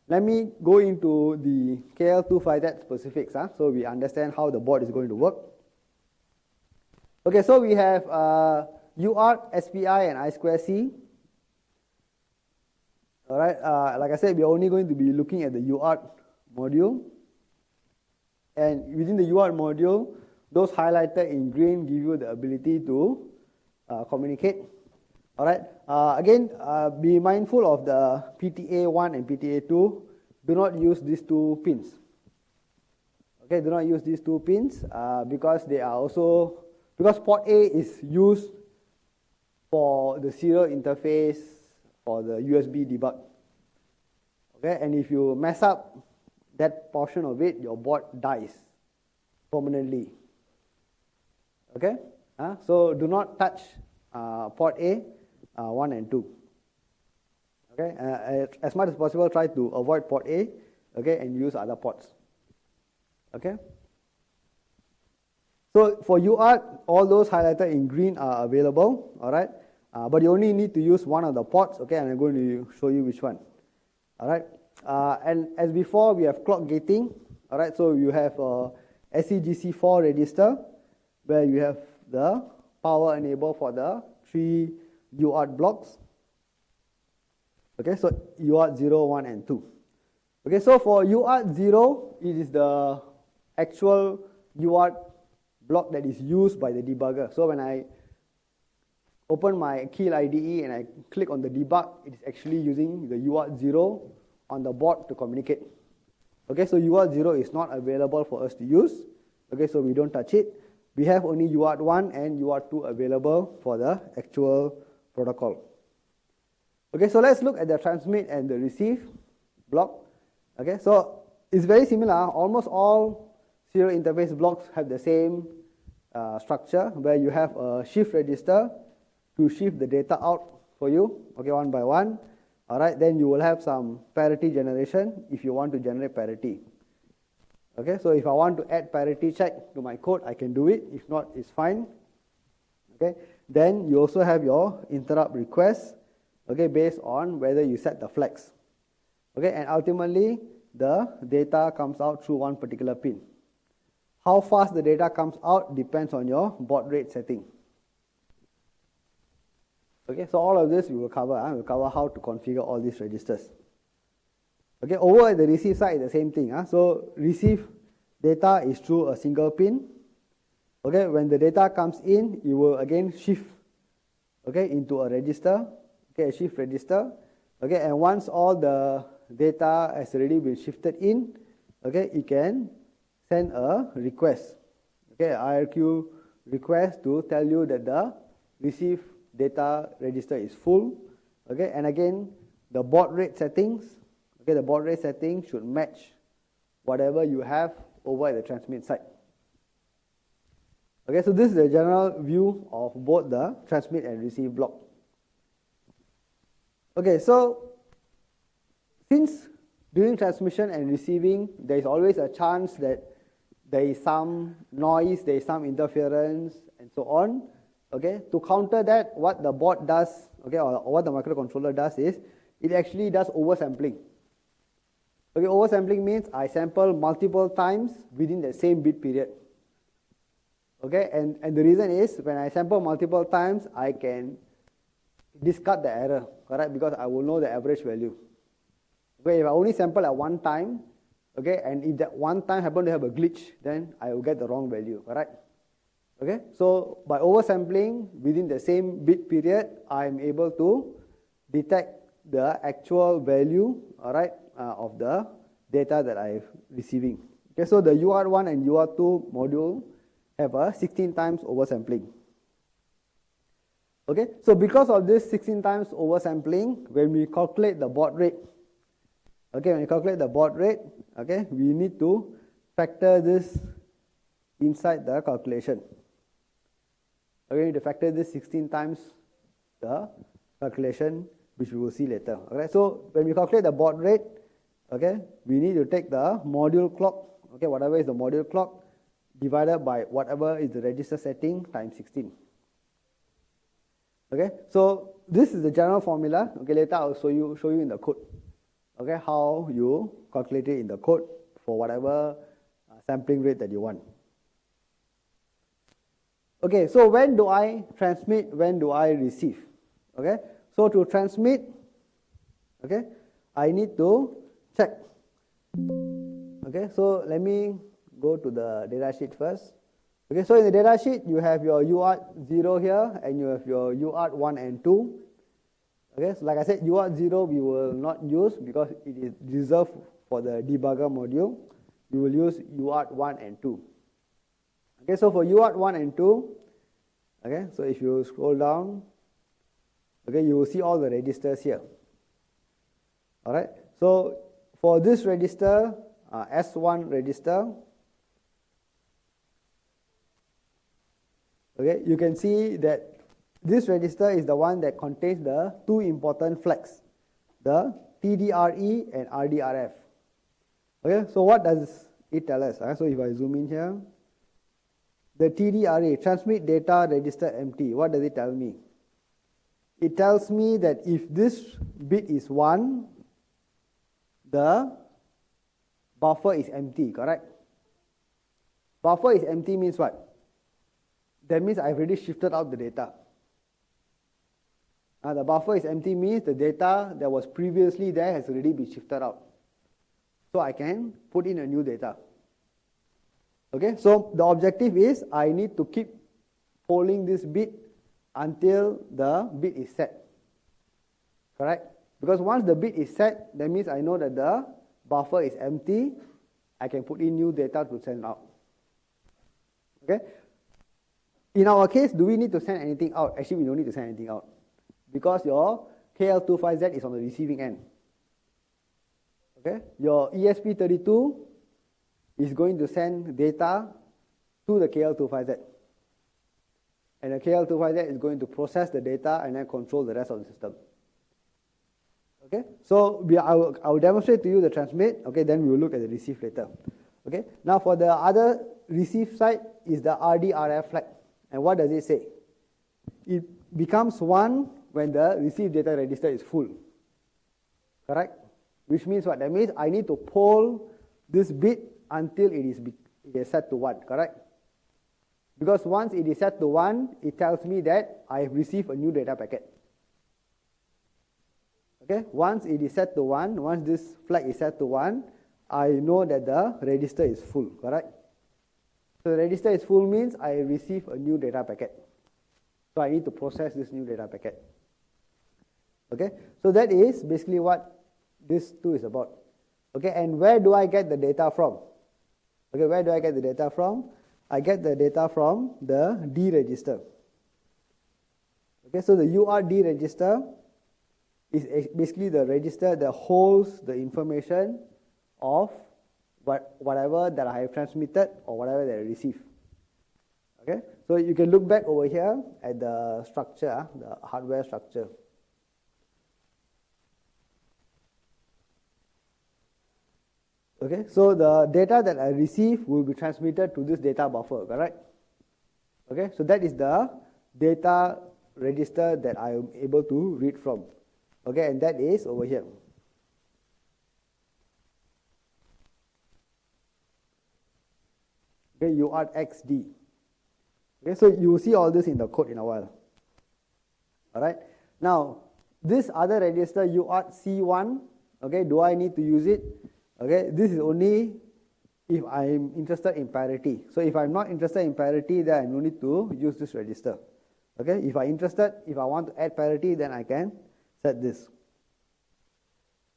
Let me go into the KL258 specifics, so we understand how the board is going to work. Okay, so we have UART, SPI, and I2C. All right, like I said, we are only going to be looking at the UART module. And within the UART module, those highlighted in green give you the ability to communicate. All right. Again, be mindful of the PTA1 and PTA2. Do not use these 2 pins. Okay, do not use these 2 pins because they are also, because port A is used for the serial interface for the USB debug. Okay, and if you mess up that portion of it, your board dies permanently. Okay, so do not touch port A, 1 and 2. Okay, as much as possible, try to avoid port A, okay, and use other ports. Okay. So for UART, all those highlighted in green are available. All right, but you only need to use one of the ports. Okay, and I'm going to show you which one. All right, and as before, we have clock gating. All right, so you have a SCGC4 register where you have the power enable for the 3 UART blocks. Okay, so UART 0, 1, and 2. Okay, so for UART 0, it is the actual UART block that is used by the debugger. So when I open my Keel IDE and I click on the debug, it is actually using the UART 0 on the board to communicate. Okay, so UART 0 is not available for us to use. Okay, so we don't touch it. We have only UART 1 and UART 2 available for the actual protocol. Okay, so let's look at the transmit and the receive block. Okay, so it's very similar. Almost all serial interface blocks have the same structure where you have a shift register to shift the data out for you, okay, one by one. All right, then you will have some parity generation if you want to generate parity. Okay, so if I want to add parity check to my code, I can do it. If not, it's fine. Okay, then you also have your interrupt request, okay, based on whether you set the flags. Okay, and ultimately, the data comes out through one particular pin. How fast the data comes out depends on your baud rate setting. Okay, so all of this we will cover. We'll cover how to configure all these registers. Okay, over at the receive side, the same thing. So receive data is through a single pin. Okay, when the data comes in, you will again shift, okay, into a register. Okay, a shift register. Okay, and once all the data has already been shifted in, okay, it can send a request. Okay, IRQ request to tell you that the receive data register is full. Okay, and again, the baud rate settings. Okay, the baud rate setting should match whatever you have over at the transmit side. Okay, so this is the general view of both the transmit and receive block. Okay, so since during transmission and receiving, there is always a chance that there is some noise, there is some interference, and so on. Okay, to counter that, what the board does, okay, or what the microcontroller does is, it actually does oversampling. Okay, oversampling means I sample multiple times within the same bit period. Okay, and the reason is, when I sample multiple times, I can discard the error, correct? Because I will know the average value. Okay, if I only sample at one time, okay, and if that one time happen to have a glitch, then I will get the wrong value, correct? Okay, so by oversampling within the same bit period, I am able to detect the actual value, all right, of the data that I'm receiving. Okay, so the UART1 and UART2 module have a 16 times oversampling. Okay, so because of this 16 times oversampling, when we calculate the baud rate, okay, when we calculate the baud rate, okay, we need to factor this inside the calculation. Okay, we need to factor this 16 times the calculation, which we will see later. Okay, so when we calculate the baud rate, okay, we need to take the module clock, okay, whatever is the module clock, divided by whatever is the register setting times 16. Okay, so this is the general formula. Okay, later I'll show you in the code. Okay, how you calculate it in the code for whatever sampling rate that you want. Okay, so when do I transmit, when do I receive? Okay, so to transmit, okay, I need to check. Okay, so let me go to the data sheet first. Okay, so in the data sheet, you have your UART0 here, and you have your UART1 and 2. Okay, so like I said, UART0 we will not use because it is reserved for the debugger module. We will use UART1 and 2. Okay, so for UART1 and 2, okay, so if you scroll down, okay, you will see all the registers here. All right, so for this register, S1 register, okay, you can see that this register is the one that contains the two important flags, the TDRE and RDRF. Okay, so what does it tell us? So if I zoom in here, the TDRE, transmit data register empty, what does it tell me? It tells me that if this bit is 1, the buffer is empty, correct? Buffer is empty means what? That means I've already shifted out the data. The buffer is empty means the data that was previously there has already been shifted out. So I can put in a new data. Okay, so the objective is I need to keep polling this bit until the bit is set. Correct? Because once the bit is set, that means I know that the buffer is empty. I can put in new data to send out. Okay? In our case, do we need to send anything out? Actually, we don't need to send anything out because your KL25Z is on the receiving end. Okay? Your ESP32 is going to send data to the KL25Z. And the KL25Z is going to process the data and then control the rest of the system. Okay? So I will demonstrate to you the transmit. Okay, then we will look at the receive later. Okay? Now for the other receive side is the RDRF flag. And what does it say? It becomes 1 when the receive data register is full. Correct? Which means what? That means I need to poll this bit until it is set to 1. Correct? Because once it is set to 1, it tells me that I have received a new data packet. Okay? Once it is set to 1, once this flag is set to 1, I know that the register is full. Correct? So the register is full means I receive a new data packet. So I need to process this new data packet. Okay? So that is basically what this 2 is about. Okay? And where do I get the data from? Okay, where do I get the data from? I get the data from the D register. Okay, so the UART register is basically the register that holds the information of whatever that I have transmitted or whatever that I receive. Okay, so you can look back over here at the structure, the hardware structure. Okay, so the data that I receive will be transmitted to this data buffer, correct? Okay, so that is the data register that I am able to read from. Okay, and that is over here. Okay, UART XD. Okay, so you will see all this in the code in a while. All right. Now, this other register UART C1, okay, do I need to use it? Okay, this is only if I'm interested in parity. So if I'm not interested in parity, then I no need to use this register. Okay, if I want to add parity, then I can set this.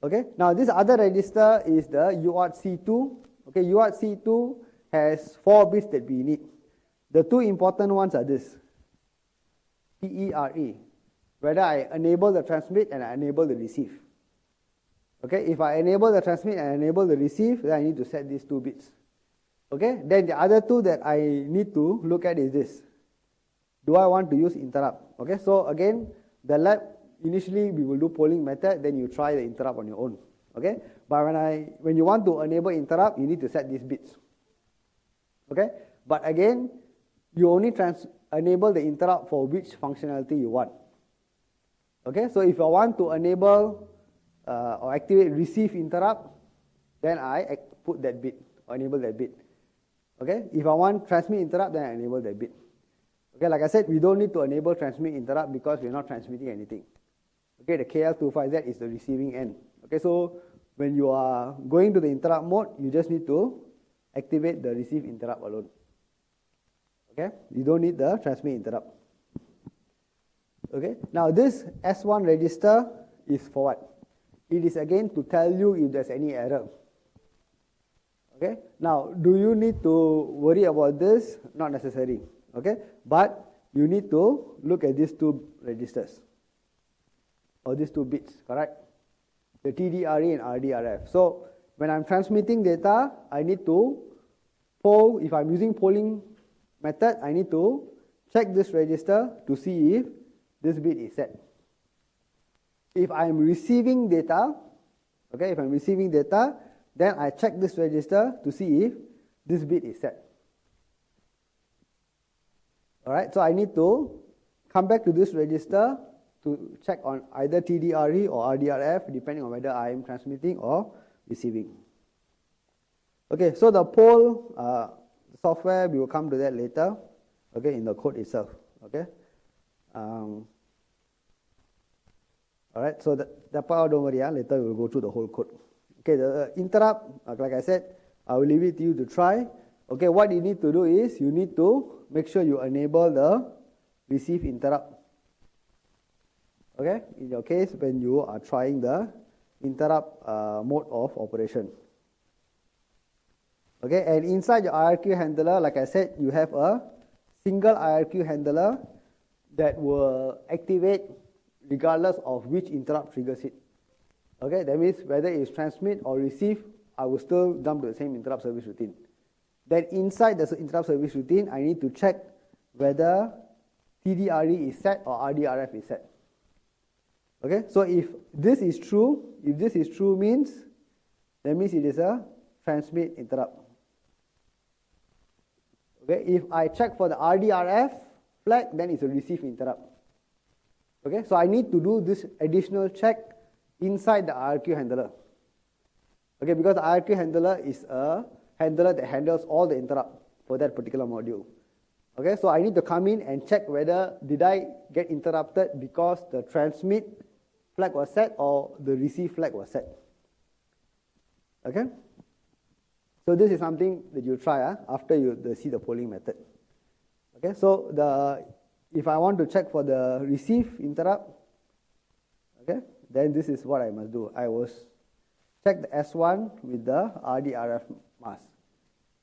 Okay, now this other register is the UART C2. Okay, UART C2 has 4 bits that we need. The two important ones are this, TERE, whether I enable the transmit and I enable the receive. Okay, if I enable the transmit and enable the receive, then I need to set these 2 bits. Okay, then the other two that I need to look at is this. Do I want to use interrupt? Okay, so again, the lab, initially we will do polling method, then you try the interrupt on your own. Okay, but when you want to enable interrupt, you need to set these bits. Okay, but again, you only enable the interrupt for which functionality you want. Okay, so if I want to enable or activate receive interrupt, then I put that bit or enable that bit. Okay, if I want transmit interrupt, then I enable that bit. Okay, like I said, we don't need to enable transmit interrupt because we're not transmitting anything. Okay, the KL25Z is the receiving end. Okay, so when you are going to the interrupt mode, you just need to activate the receive interrupt alone. Okay, you don't need the transmit interrupt. Okay, now this S1 register is for what? It is again to tell you if there's any error. Okay, now do you need to worry about this? Not necessary. Okay, but you need to look at these 2 registers or these 2 bits, correct? The TDRE and RDRF. So when I'm transmitting data, I need to poll. If I'm using polling method, I need to check this register to see if this bit is set. If I'm receiving data, okay, if I'm receiving data, then I check this register to see if this bit is set. Alright, so I need to come back to this register to check on either TDRE or RDRF, depending on whether I am transmitting or receiving. Okay, so the poll software, we will come to that later, okay, in the code itself. Okay. Alright, so that part, don't worry, later we will go through the whole code. Okay, the interrupt, like I said, I will leave it to you to try. Okay, what you need to do is, you need to make sure you enable the receive interrupt. Okay, in your case, when you are trying the interrupt mode of operation. Okay, and inside your IRQ handler, like I said, you have a single IRQ handler that will activate regardless of which interrupt triggers it. Okay, that means whether it's transmit or receive, I will still dump to the same interrupt service routine. Then inside the interrupt service routine, I need to check whether TDRE is set or RDRF is set. Okay, so if this is true means, that means it is a transmit interrupt. Okay, if I check for the RDRF flag, then it's a receive interrupt. Okay, so I need to do this additional check inside the IRQ handler. Okay, because the IRQ handler is a handler that handles all the interrupt for that particular module. Okay, so I need to come in and check whether did I get interrupted because the transmit flag was set or the receive flag was set. Okay, so this is something that you try after you see the polling method. Okay, so if I want to check for the receive interrupt, okay, then this is what I must do. I will check the S1 with the RDRF mask.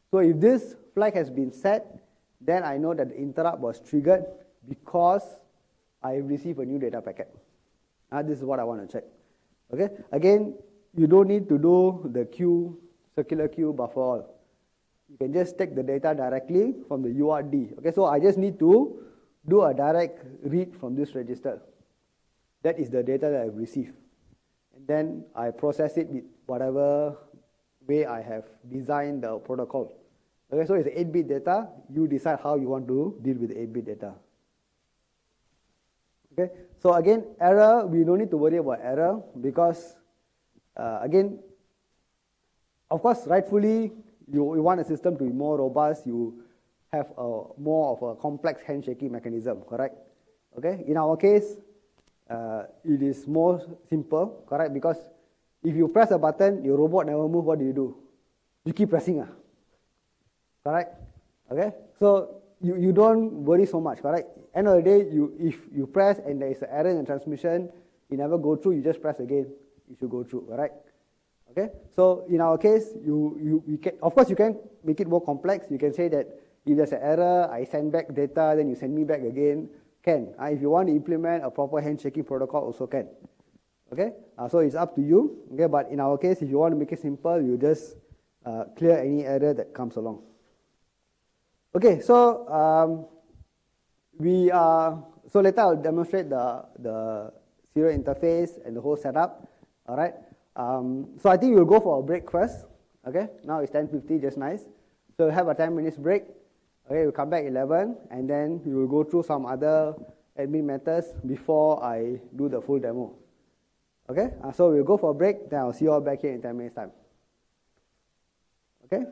So if this flag has been set, then I know that the interrupt was triggered because I received a new data packet. This is what I want to check. Okay, again, you don't need to do the queue, circular queue buffer all. You can just take the data directly from the UART. Okay, so I just need to do a direct read from this register. That is the data that I've received. And then I process it with whatever way I have designed the protocol. Okay, so it's 8-bit data. You decide how you want to deal with 8-bit data. Okay, so again, error, we don't need to worry about error because, again, of course, rightfully, you want a system to be more robust, you have more of a complex handshaking mechanism, correct? Okay, in our case, it is more simple, correct? Because if you press a button, your robot never move, what do? You keep pressing, correct? Okay, so you don't worry so much, correct? End of the day, if you press and there is an error in the transmission, you never go through, you just press again, it should go through, correct? Okay, so in our case, we can, of course, you can make it more complex. You can say that if there's an error, I send back data, then you send me back again. Can. If you want to implement a proper handshaking protocol, also can. Okay, so it's up to you. Okay, but in our case, if you want to make it simple, you just clear any error that comes along. Okay, so so later I'll demonstrate the serial interface and the whole setup. All right. So I think we'll go for a break first. Okay, now it's 10:50, just nice. So we'll have a 10 minutes break. Okay, we'll come back 11, and then we will go through some other admin matters before I do the full demo. Okay, so we'll go for a break, then I'll see you all back here in 10 minutes time. Okay.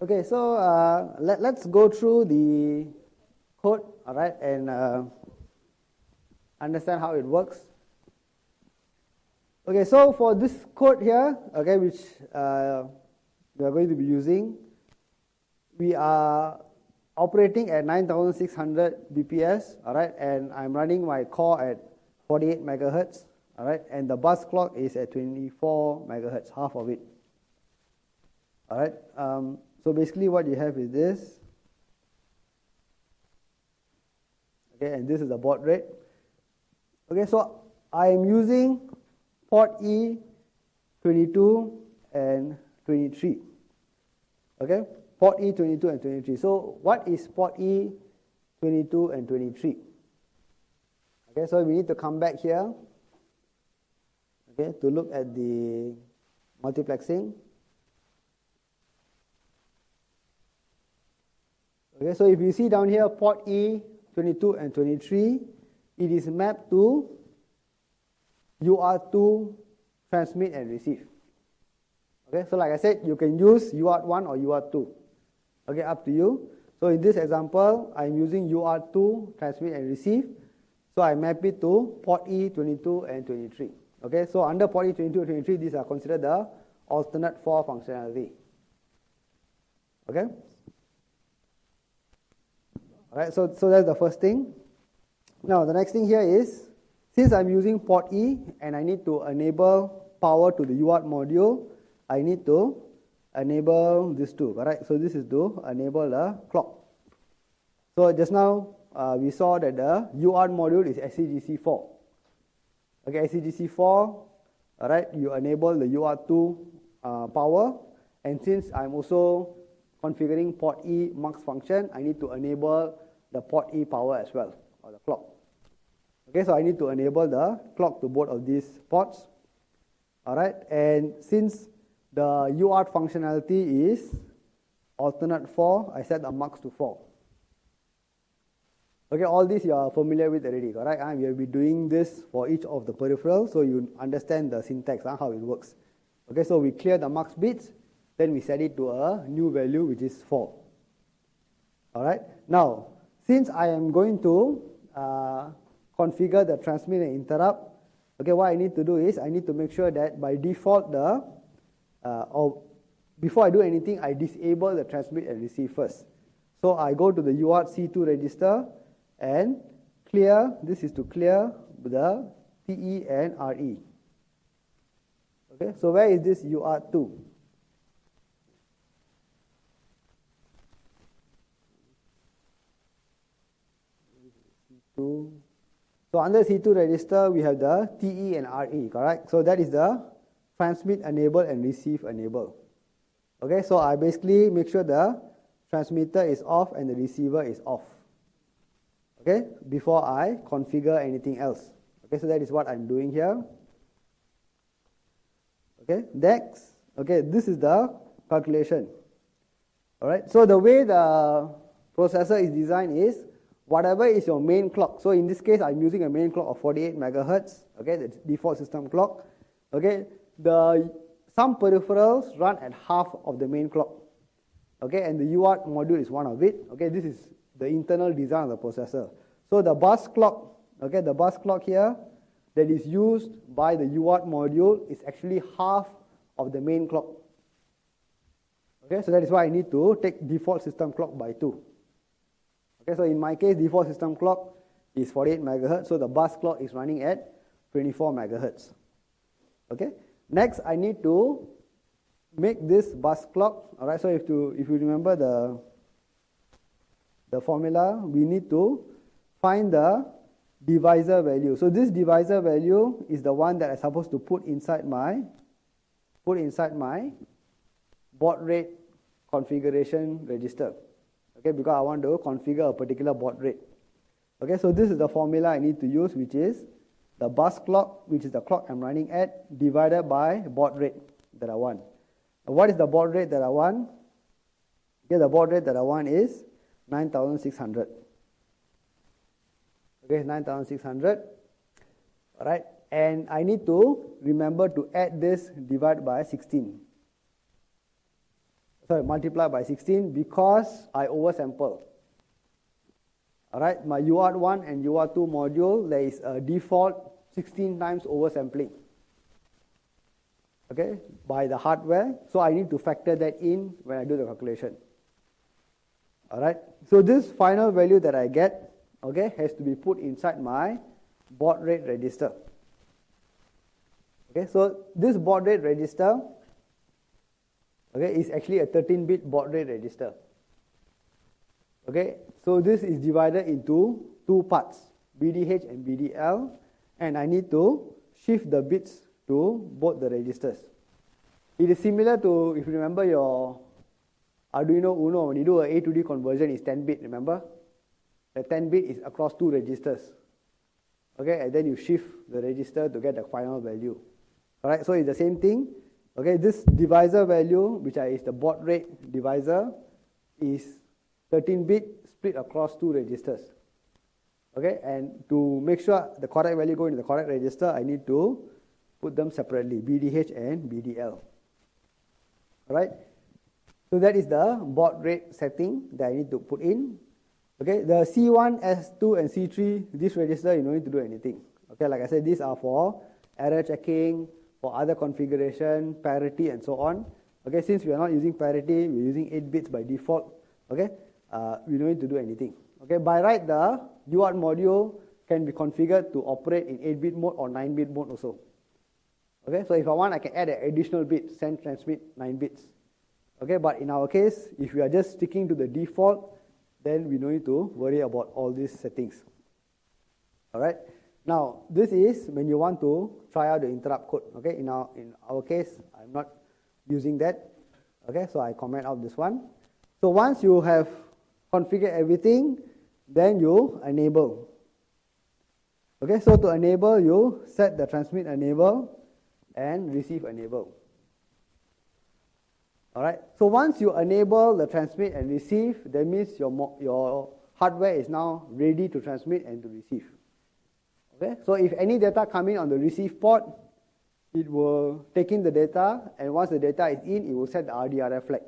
Okay, so let's go through the code, all right, and understand how it works. Okay, so for this code here, okay, which we are going to be using, we are operating at 9600 BPS, all right, and I'm running my core at 48 megahertz, all right, and the bus clock is at 24 megahertz, half of it, all right. So basically what you have is this, okay, and this is the baud rate. Okay, so I am using port E 22 and 23. Okay, port E 22 and 23. So what is port E 22 and 23? Okay, so we need to come back here, okay, to look at the multiplexing. Okay, so if you see down here port E 22 and 23, it is mapped to UART2 transmit and receive. Okay, so like I said, you can use UART1 or UART2. Okay, up to you. So in this example, I'm using UART2 transmit and receive. So I map it to port E22 and 23. Okay, so under port E22 and 23, these are considered the alternate 4 functionality. Okay. Alright, so that's the first thing. Now the next thing here is, since I'm using port E and I need to enable power to the UART module, I need to enable this too, correct? So this is to enable the clock. So just now we saw that the UART module is SCGC4. Okay, SCGC4, alright, you enable the UART2 power, and since I'm also configuring port E mux function, I need to enable the port E power as well, or the clock. Okay, so I need to enable the clock to both of these ports. Alright, and since the UART functionality is alternate 4, I set the mux to 4. Okay, all this you are familiar with already, correct? We will be doing this for each of the peripherals, so you understand the syntax, how it works. Okay, so we clear the mux bits, then we set it to a new value which is 4. Alright, now since I am going to configure the transmit and interrupt, okay, what I need to do is I need to make sure that by default or before I do anything, I disable the transmit and receive first. So I go to the UART C2 register and clear, this is to clear the TE and RE. Okay, so where is this UART2? So under C2 register, we have the TE and RE, correct? So that is the transmit enable and receive enable. Okay, so I basically make sure the transmitter is off and the receiver is off. Okay, before I configure anything else. Okay, so that is what I'm doing here. Okay, next, okay, this is the calculation. Alright, so the way the processor is designed is, whatever is your main clock, so in this case I'm using a main clock of 48 megahertz, okay, the default system clock, okay, some peripherals run at half of the main clock, okay, and the UART module is one of it, okay, this is the internal design of the processor. So the bus clock, okay, the bus clock here that is used by the UART module is actually half of the main clock, okay, so that is why I need to take default system clock by 2. Okay, so in my case, default system clock is 48 megahertz, so the bus clock is running at 24 megahertz. Okay, next I need to make this bus clock. All right, so if you remember the formula, we need to find the divisor value. So this divisor value is the one that I'm supposed to put inside my baud rate configuration register. Okay, because I want to configure a particular baud rate. Okay, so this is the formula I need to use, which is the bus clock, which is the clock I'm running at, divided by baud rate that I want. And what is the baud rate that I want? Okay, the baud rate that I want is 9600. Okay, 9600. All right, and I need to remember to add this divide by 16. multiply by 16 because I oversample. All right, my UART1 and UART2 module, there is a default 16 times oversampling, okay, by the hardware. So I need to factor that in when I do the calculation. All right, so this final value that I get, okay, has to be put inside my baud rate register. Okay, so this baud rate register, okay, is actually a 13-bit baud rate register. Okay, so this is divided into two parts, BDH and BDL, and I need to shift the bits to both the registers. It is similar to, if you remember your Arduino Uno, when you do a to D conversion, it's 10-bit, remember? The 10-bit is across two registers. Okay, and then you shift the register to get the final value. All right, so it's the same thing. Okay, this divisor value, which is the baud rate divisor, is 13-bit split across two registers. Okay, and to make sure the correct value go into the correct register, I need to put them separately, BDH and BDL. All right, so that is the baud rate setting that I need to put in. Okay, the C1, S2, and C3, this register, you don't need to do anything. Okay, like I said, these are for error checking, for other configuration, parity, and so on. Okay, since we are not using parity, we're using 8 bits by default. Okay, we don't need to do anything. Okay, by right, the UART module can be configured to operate in 8-bit mode or 9-bit mode also. Okay, so if I want, I can add an additional bit, send, transmit 9 bits. Okay, but in our case, if we are just sticking to the default, then we don't need to worry about all these settings. All right. Now, this is when you want to try out the interrupt code. Okay, in our case, I'm not using that. Okay, so I comment out this one. So once you have configured everything, then you enable. Okay, so to enable, you set the transmit enable and receive enable. All right, so once you enable the transmit and receive, that means your hardware is now ready to transmit and to receive. Okay, so if any data come in on the receive port, it will take in the data, and once the data is in, it will set the RDRF flag.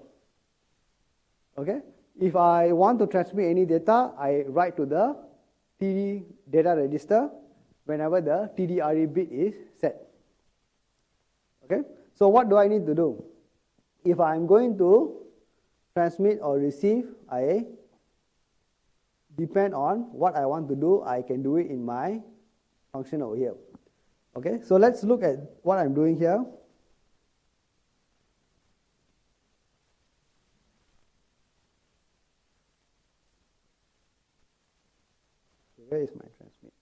Okay, if I want to transmit any data, I write to the TD data register whenever the TDRE bit is set. Okay, so what do I need to do? If I'm going to transmit or receive, I depend on what I want to do. I can do it in my function over here. Okay, so let's look at what I'm doing here. So where is my transmit?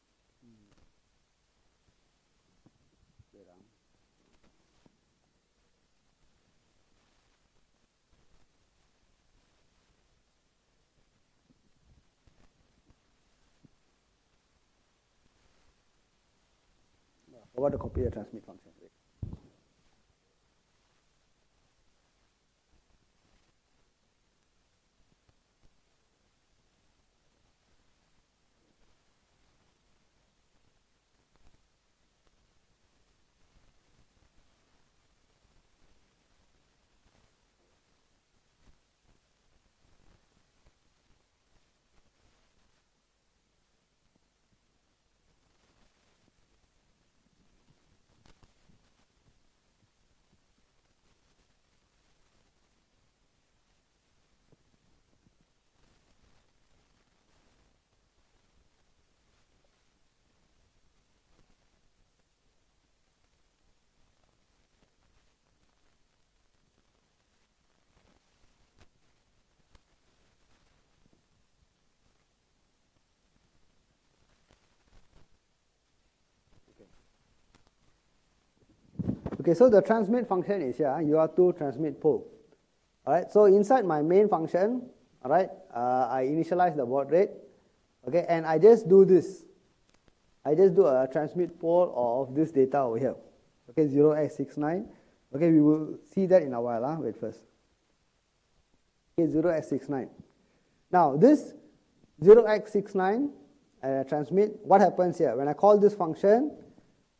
I forgot to copy the transmit function. Okay, so the transmit function is here, UART2 transmit pull. All right, so inside my main function, all right, I initialize the baud rate, okay, and I just do this. I just do a transmit pull of this data over here, okay, 0x69. Okay, we will see that in a while, wait first. Okay, 0x69. Now, this 0x69 transmit, what happens here? When I call this function,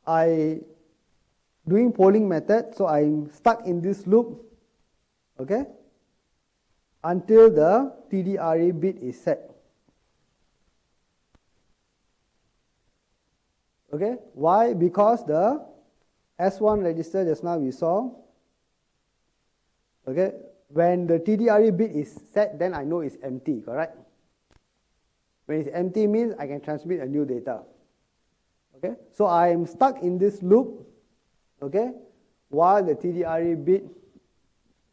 I doing polling method, so I'm stuck in this loop, okay? until the TDRE bit is set. Okay, why? Because the S1 register just now we saw, okay, when the TDRE bit is set, then I know it's empty, correct? When it's empty means I can transmit a new data. Okay, so I am stuck in this loop, okay, while the TDRE bit,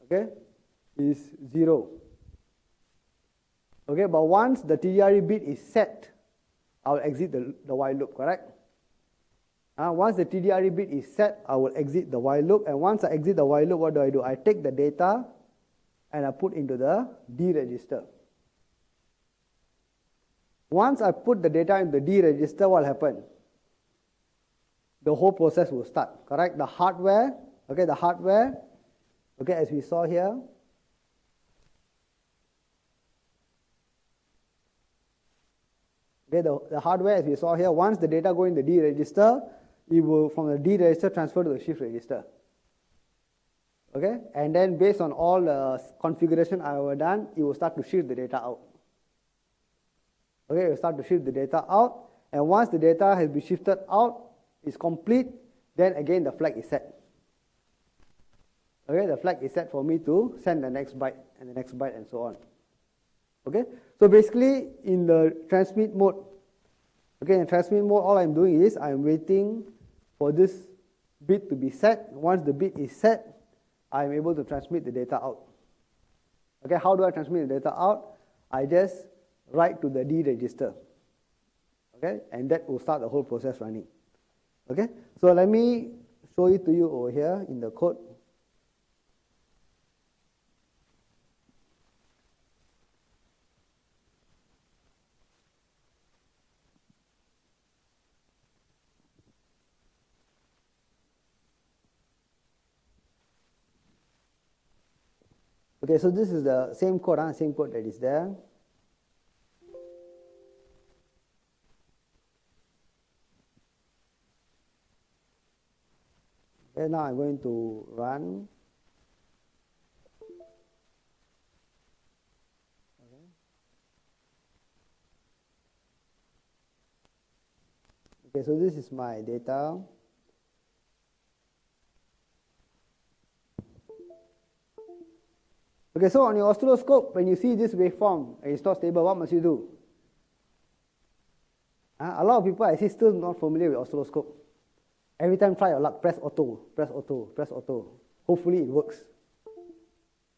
okay, is 0. Okay, but once the TDRE bit is set, I will exit the while loop, correct? Once the TDRE bit is set, I will exit the while loop, and once I exit the while loop, what do? I take the data and I put into the D register. Once I put the data in the D register, what will happen? The whole process will start, correct? The hardware, okay, as we saw here, okay, the hardware, as we saw here, once the data go in the D register, it will, from the D register, transfer to the shift register. Okay, and then based on all the configuration I have done, it will start to shift the data out. Okay, it will start to shift the data out, and once the data has been shifted out, is complete, then again the flag is set. Okay, the flag is set for me to send the next byte and the next byte and so on. Okay, so basically in the transmit mode, okay, in transmit mode, all I'm doing is I'm waiting for this bit to be set. Once the bit is set, I'm able to transmit the data out. Okay, how do I transmit the data out? I just write to the D register. Okay, and that will start the whole process running. Okay, so let me show it to you over here in the code. Okay, so this is the same code that is there. Okay, now I'm going to run. Okay, so this is my data. Okay, so on your oscilloscope, when you see this waveform and it's not stable, what must you do? A lot of people I see still not familiar with oscilloscope. Every time try your luck, press auto, press auto, press auto. Hopefully it works.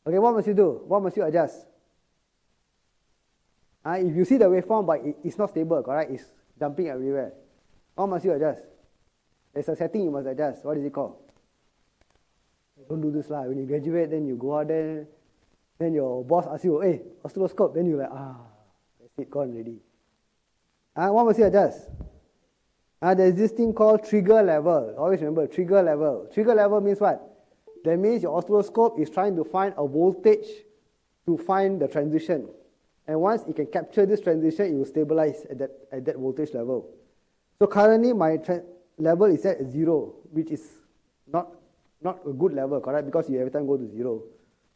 Okay, what must you do? What must you adjust? If you see the waveform but it's not stable, correct? It's jumping everywhere. What must you adjust? There's a setting you must adjust. What is it called? Don't do this lah. When you graduate, then you go out there, then your boss asks you, hey, oscilloscope. Then you're like, that's it, gone already. What must you adjust? There's this thing called trigger level. Always remember, trigger level. Trigger level means what? That means your oscilloscope is trying to find a voltage to find the transition. And once it can capture this transition, it will stabilize at that voltage level. So currently my level is at 0, which is not a good level, correct? Because you every time go to 0.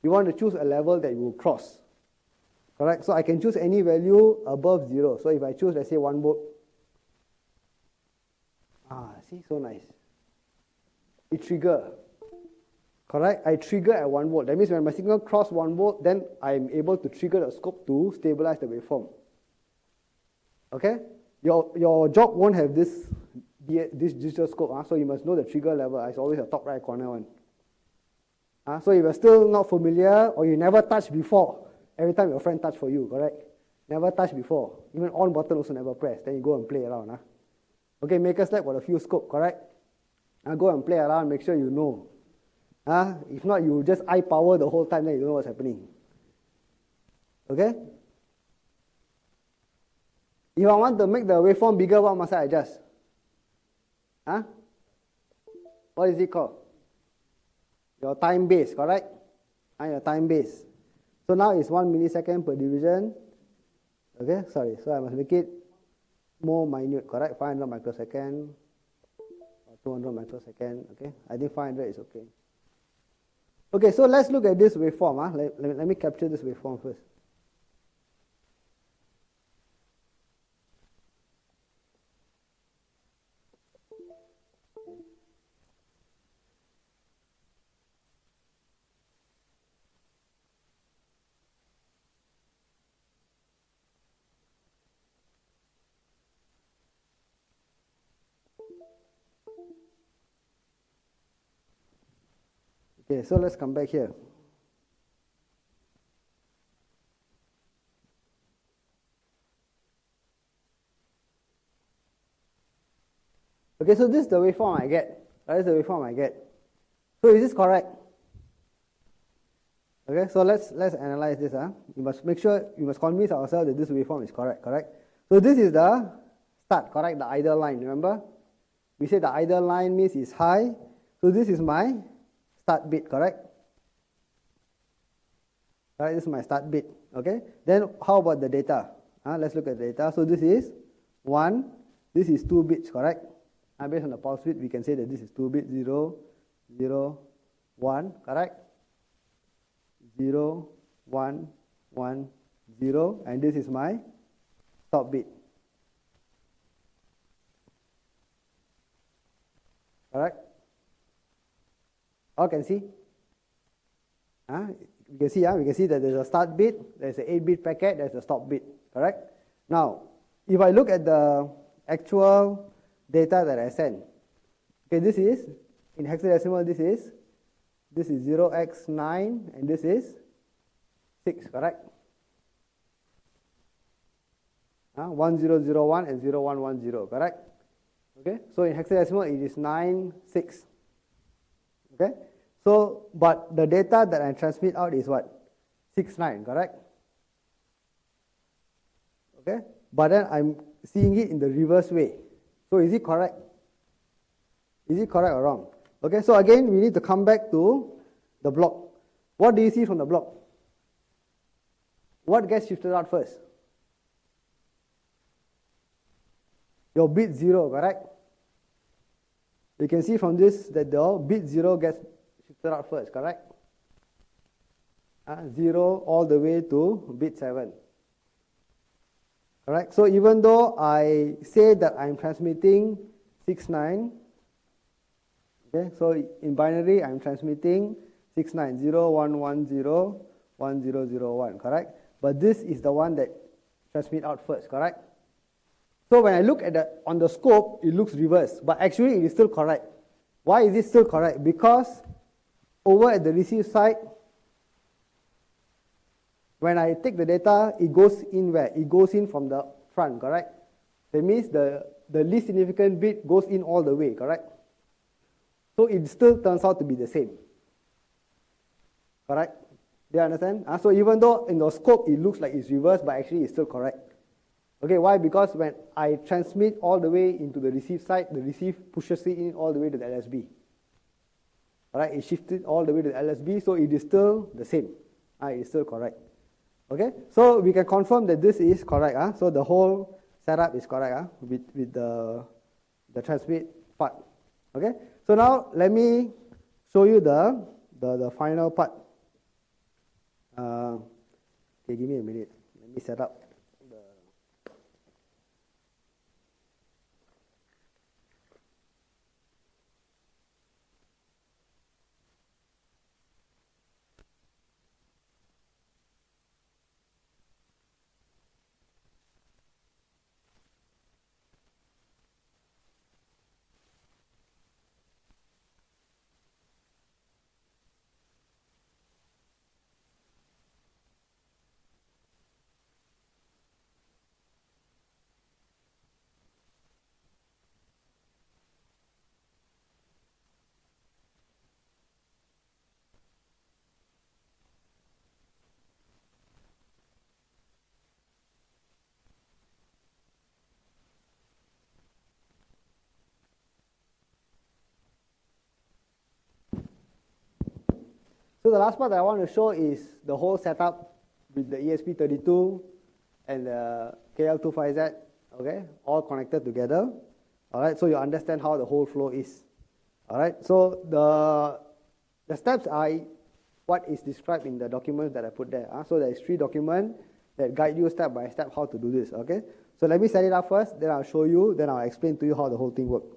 You want to choose a level that you will cross. Correct? So I can choose any value above 0. So if I choose, let's say 1 volt. See, so nice. It trigger. Correct? I trigger at 1 volt. That means when my signal cross 1 volt, then I'm able to trigger the scope to stabilize the waveform. Okay? Your job won't have this digital scope, so you must know the trigger level. It's always a top right corner one. So if you're still not familiar or you never touched before, every time your friend touch for you, correct? Never touched before. Even on button also never press. Then you go and play around. Okay, Maker's Lab got a few scope, correct? Go and play around, make sure you know. If not, you just eye power the whole time, then you don't know what's happening. Okay? If I want to make the waveform bigger, what must I adjust? What is it called? Your time base, correct? Your time base. So now it's 1 millisecond per division. Okay, sorry. So I must make it more minute, correct? 500 microsecond or 200 microsecond. Okay, I think 500 is okay. Okay, so let's look at this waveform. Let me capture this waveform first. Okay, so let's come back here. Okay, so this is the waveform I get. That is the waveform I get. So is this correct? Okay, so let's analyze this. You must make sure, you must convince ourselves that this waveform is correct. So this is the start, correct? The idle line, remember? We said the idle line means it's high. So this is my start bit, correct? Alright, this is my start bit. Okay, then how about the data? Let's look at the data. So this is 1, this is 2 bits, correct? Based on the pulse width, we can say that this is 2 bits, 0, 0, 1, correct? 0, 1, 1, 0, and this is my stop bit. Correct? All can see? We can see that there's a start bit, there's an 8-bit packet, there's a stop bit. Correct? Now, if I look at the actual data that I send, okay, this is in hexadecimal. This is 0x9 and this is 6. Correct? 1001 and 0110. Correct? Okay, so in hexadecimal it is 9, 6. Okay, so but the data that I transmit out is what? 69, correct? Okay, but then I'm seeing it in the reverse way. So is it correct? Is it correct or wrong? Okay, so again we need to come back to the block. What do you see from the block? What gets shifted out first? Your bit 0, correct? You can see from this that the bit 0 gets shifted out first, correct? 0 all the way to bit 7. Correct? So even though I say that I'm transmitting 69, okay, so in binary I'm transmitting 69, 0, 1, 1, 0, 1, 0, 0, 1, correct? But this is the one that transmit out first, correct? So when I look at on the scope, it looks reversed, but actually it is still correct. Why is it still correct? Because over at the receive side, when I take the data, it goes in where? It goes in from the front, correct? That means the least significant bit goes in all the way, correct? So it still turns out to be the same. Correct? Do you understand? So even though in the scope it looks like it's reversed, but actually it's still correct. Okay, why? Because when I transmit all the way into the receive side, the receive pushes it in all the way to the LSB. Alright, it shifted all the way to the LSB, so it is still the same. It is still correct. Okay, so we can confirm that this is correct. So the whole setup is correct with the transmit part. Okay, so now let me show you the final part. Okay, give me a minute. Let me set up. So the last part that I want to show is the whole setup with the ESP32 and the KL25Z, okay, all connected together. All right, so you understand how the whole flow is. All right, so the steps I what is described in the documents that I put there. So there is 3 documents that guide you step by step how to do this. Okay. So let me set it up first, then I'll show you, then I'll explain to you how the whole thing works.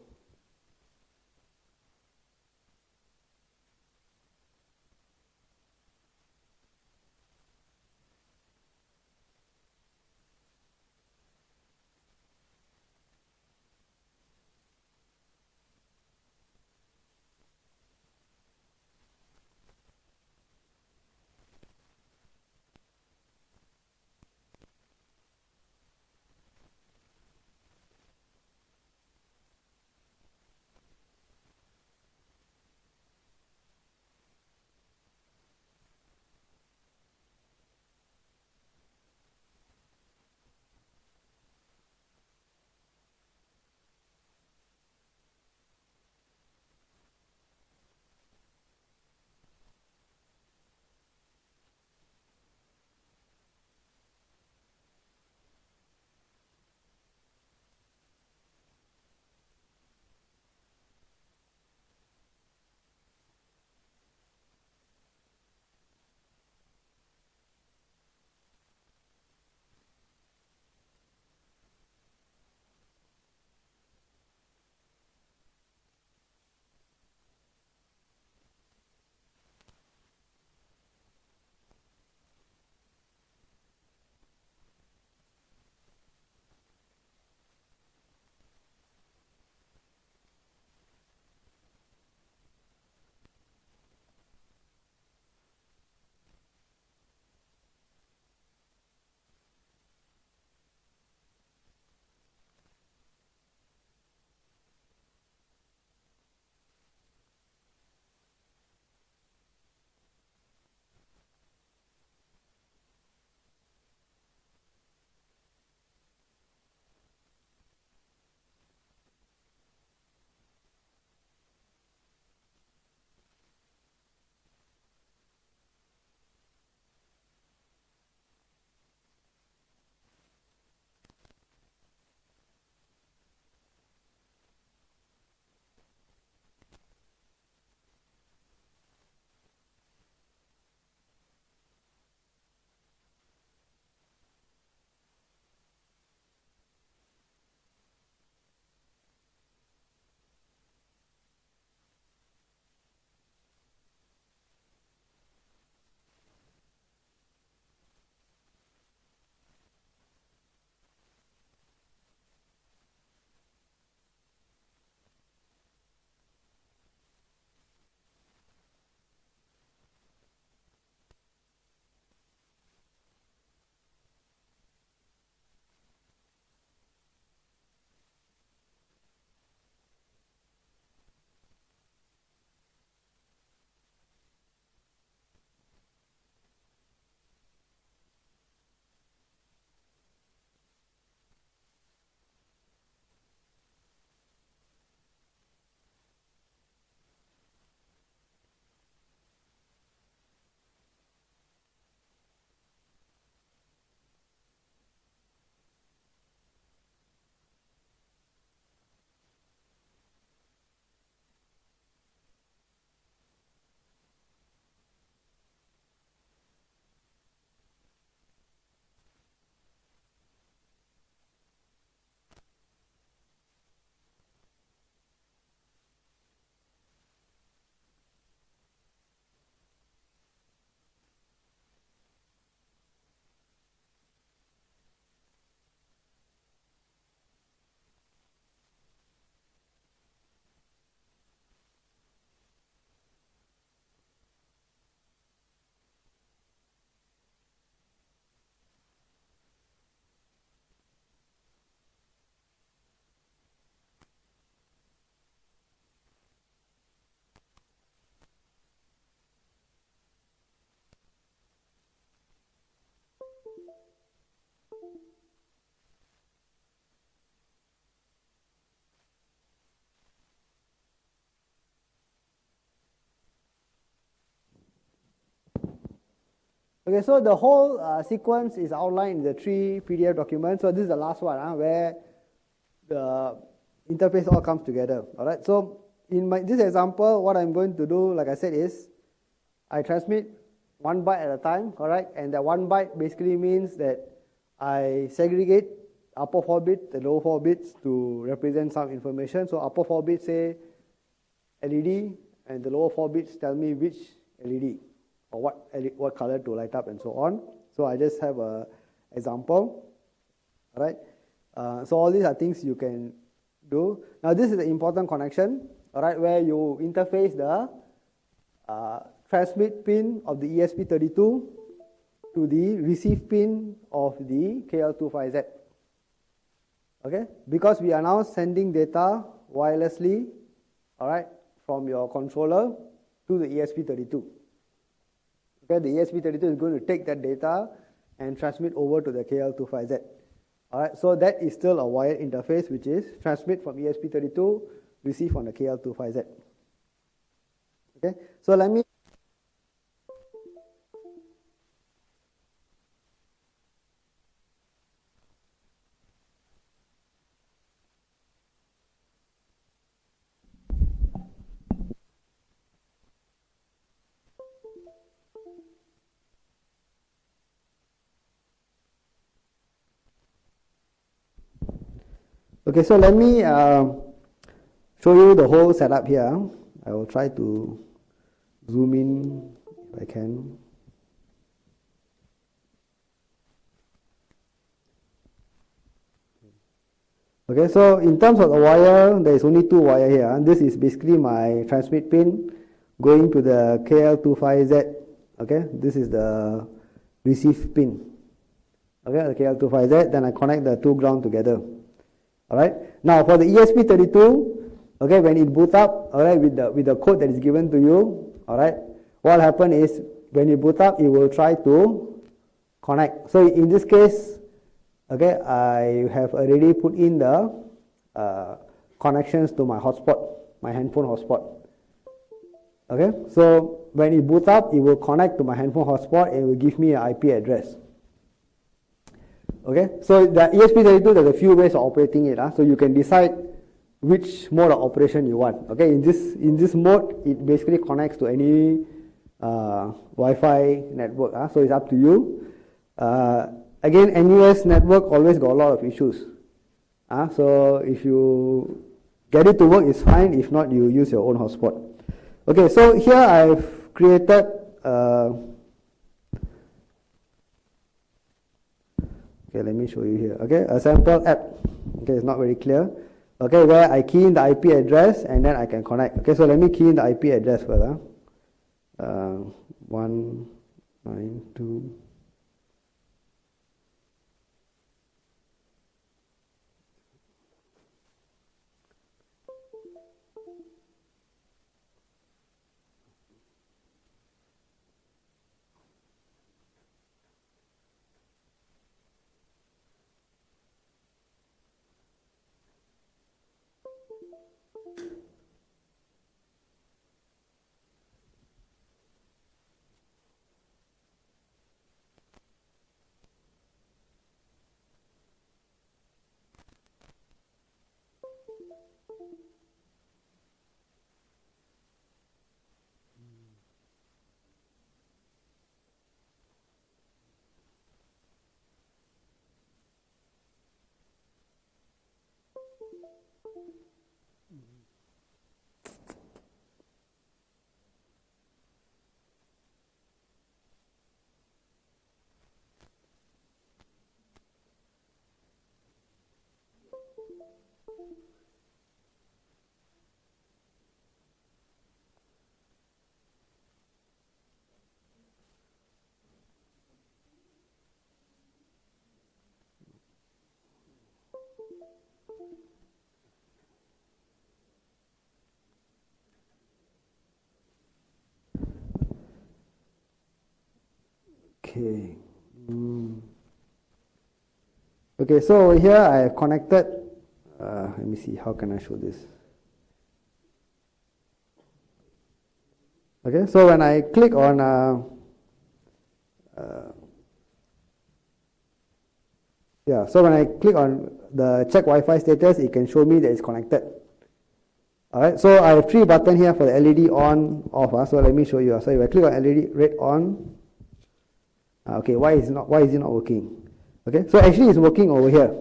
Okay, so the whole sequence is outlined in the 3 PDF documents. So this is the last one where the interface all comes together. All right. So in this example, what I'm going to do, like I said, is I transmit 1 byte at a time, all right? And that 1 byte basically means that I segregate upper 4 bits, the lower 4 bits to represent some information. So upper 4 bits say LED, and the lower 4 bits tell me which LED or what color to light up and so on. So I just have an example, all right? So all these are things you can do. Now this is the important connection, all right, where you interface the transmit pin of the ESP32 to the receive pin of the KL25Z. Okay, because we are now sending data wirelessly, all right, from your controller to the ESP32. Okay, the ESP32 is going to take that data and transmit over to the KL25Z. All right, so that is still a wired interface, which is transmit from ESP32, receive on the KL25Z. Okay, so let me. Okay, so let me show you the whole setup here. I will try to zoom in if I can. Okay, so in terms of the wire, there is only 2 wires here. This is basically my transmit pin going to the KL25Z. Okay, this is the receive pin. Okay, the KL25Z, then I connect the 2 ground together. Alright, now for the ESP32, okay, when it boot up, alright, with the code that is given to you, alright, what will happen is when you boot up, it will try to connect. So in this case, okay, I have already put in the connections to my hotspot, my handphone hotspot. Okay, so when it boot up, it will connect to my handphone hotspot and it will give me an IP address. Okay, so the ESP32, there's a few ways of operating it. So you can decide which mode of operation you want. Okay, in this mode, it basically connects to any Wi-Fi network. So it's up to you. Again, NUS network always got a lot of issues. So if you get it to work, it's fine. If not, you use your own hotspot. Okay, so here I've created okay, let me show you here. Okay, a sample app. Okay, it's not very clear. Okay, where I key in the IP address and then I can connect. Okay, so let me key in the IP address first. 192. Okay. Okay, so over here I have connected. Let me see, how can I show this? Okay, so when I click on so when I click on the check Wi-Fi status, it can show me that it's connected. Alright, so I have 3 buttons here for the LED on, off. So let me show you. So if I click on LED red on, okay, why is it not working? Okay, so actually it's working over here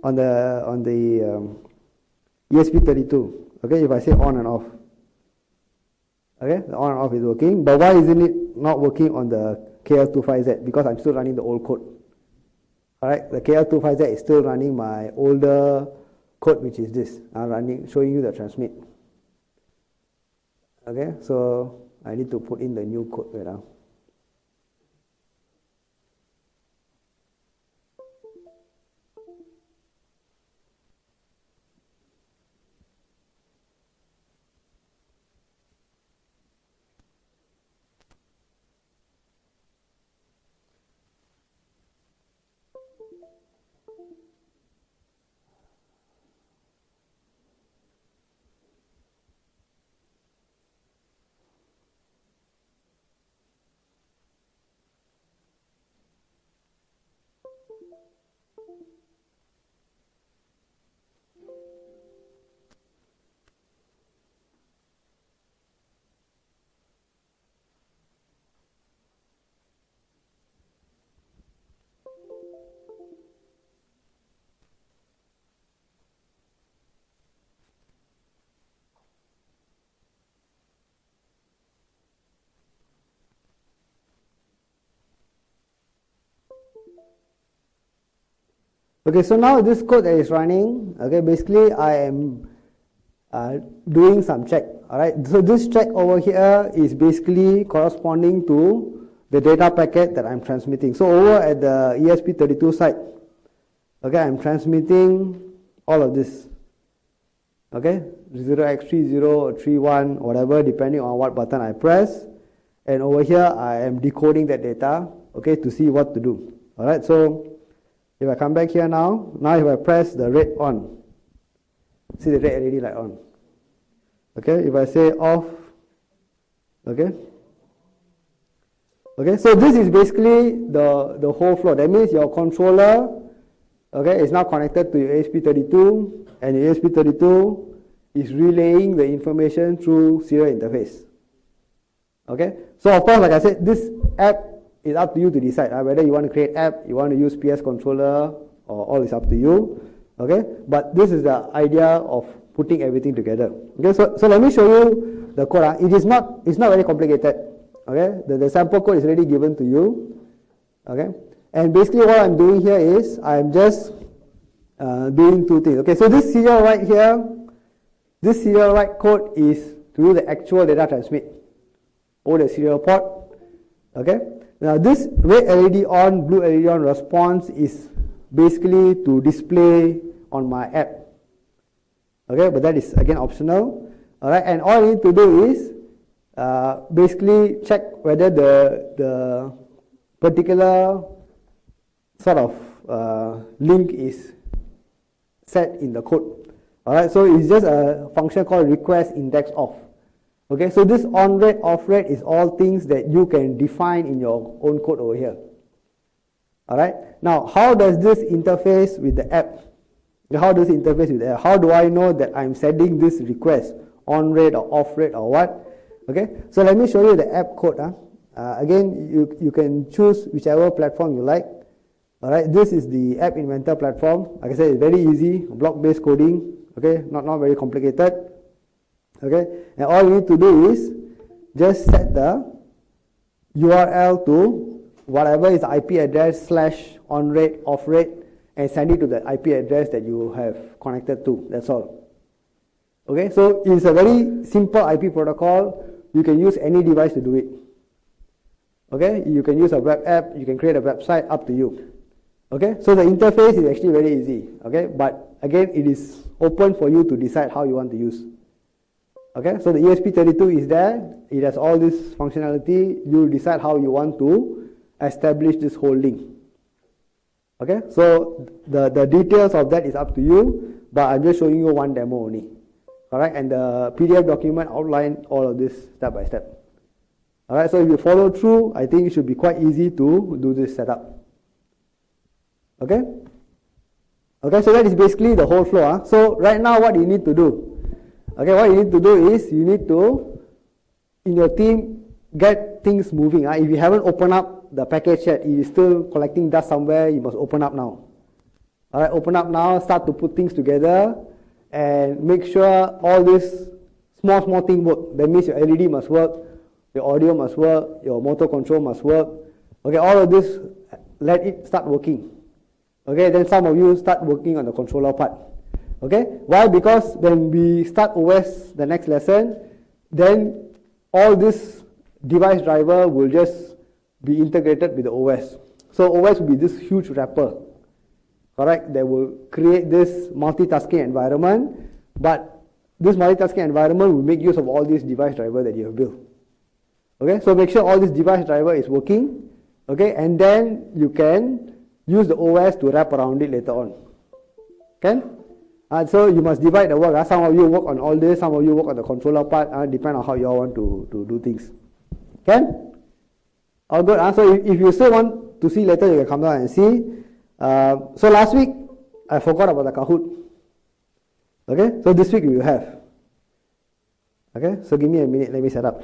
on the ESP32. Okay, if I say on and off, okay, the on and off is working. But why isn't it not working on the KL25Z? Because I'm still running the old code. Alright, the KL25Z is still running my older code, which is this. I'm showing you the transmit. Okay, so I need to put in the new code right now. Okay, so now this code that is running, okay, basically I am doing some check. Alright, so this check over here is basically corresponding to the data packet that I'm transmitting. So over at the ESP32 side, okay, I'm transmitting all of this. Okay, 0x30 or 31, whatever, depending on what button I press. And over here I am decoding that data, okay, to see what to do. Alright, so if I come back here now if I press the red on, see the red LED light on. Okay, if I say off, okay, so this is basically the whole flow. That means your controller, okay, is now connected to your ESP32, and your ESP32 is relaying the information through serial interface. Okay, so of course, like I said, this app is up to you to decide whether you want to create app, you want to use PS controller, or all is up to you. Okay, but this is the idea of putting everything together. Okay, so let me show you the code. It's not very complicated. Okay, the sample code is already given to you. Okay, and basically what I'm doing here is I'm just doing 2 things. Okay, so this serial write here, this serial write code is to do the actual data transmit over the serial port. Okay. Now this red LED on, blue LED on response is basically to display on my app. Okay, but that is again optional. Alright, and all I need to do is basically check whether the particular sort of link is set in the code. Alright, so it's just a function called request index off. Okay, so this on red, off red is all things that you can define in your own code over here. Alright, now how does this interface with the app? How does it interface with the app? How do I know that I'm sending this request on red or off red or what? Okay, so let me show you the app code. Again, you can choose whichever platform you like. Alright, this is the App Inventor platform. Like I said, it's very easy, block-based coding. Okay, not very complicated. Okay, and all you need to do is just set the URL to whatever is the IP address / on rate, off rate, and send it to the IP address that you have connected to. That's all. Okay, so it's a very simple IP protocol. You can use any device to do it. Okay, you can use a web app, you can create a website, up to you. Okay, so the interface is actually very easy. Okay, but again, it is open for you to decide how you want to use. Okay, so the ESP32 is there, it has all this functionality, you decide how you want to establish this whole link. Okay, so the details of that is up to you, but I'm just showing you one demo only. Alright, and the PDF document outline all of this step by step. Alright, so if you follow through, I think it should be quite easy to do this setup. Okay? Okay, so that is basically the whole flow. So right now what you need to do, Okay, what you need to do is you need to, in your team, get things moving. If you haven't opened up the package yet, it is still collecting dust somewhere, you must open up now. Alright, open up now, start to put things together, and make sure all this small thing work. That means your LED must work, your audio must work, your motor control must work. Okay, all of this, let it start working. Okay, then some of you start working on the controller part. Okay, why? Because when we start OS the next lesson, then all this device driver will just be integrated with the OS. So OS will be this huge wrapper, correct, that will create this multitasking environment, but this multitasking environment will make use of all these device driver that you have built. Okay, so make sure all this device driver is working, okay, and then you can use the OS to wrap around it later on. Okay? So you must divide the work. Some of you work on all this, some of you work on the controller part, depend on how you all want to do things. Okay? All good. So if you still want to see later, you can come down and see. So last week, I forgot about the Kahoot. Okay? So this week we will have. Okay? So give me a minute, let me set up.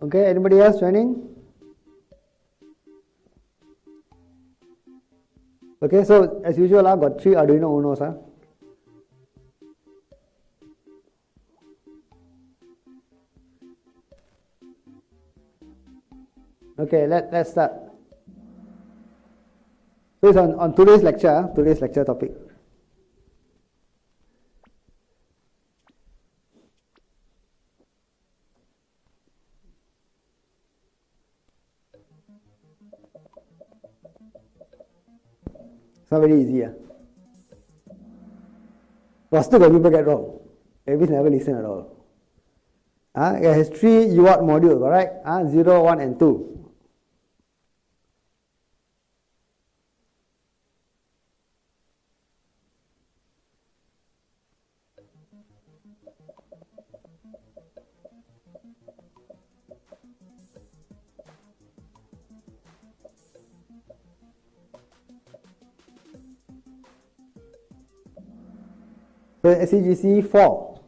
Okay, anybody else joining? Okay, so as usual, I've got 3 Arduino Unos. Okay, let's start. So it's on today's lecture topic. It's not very easy. But still got people get wrong. Maybe never listen at all. It has 3 UART modules, correct? 0, 1 and 2. So SCGC 4.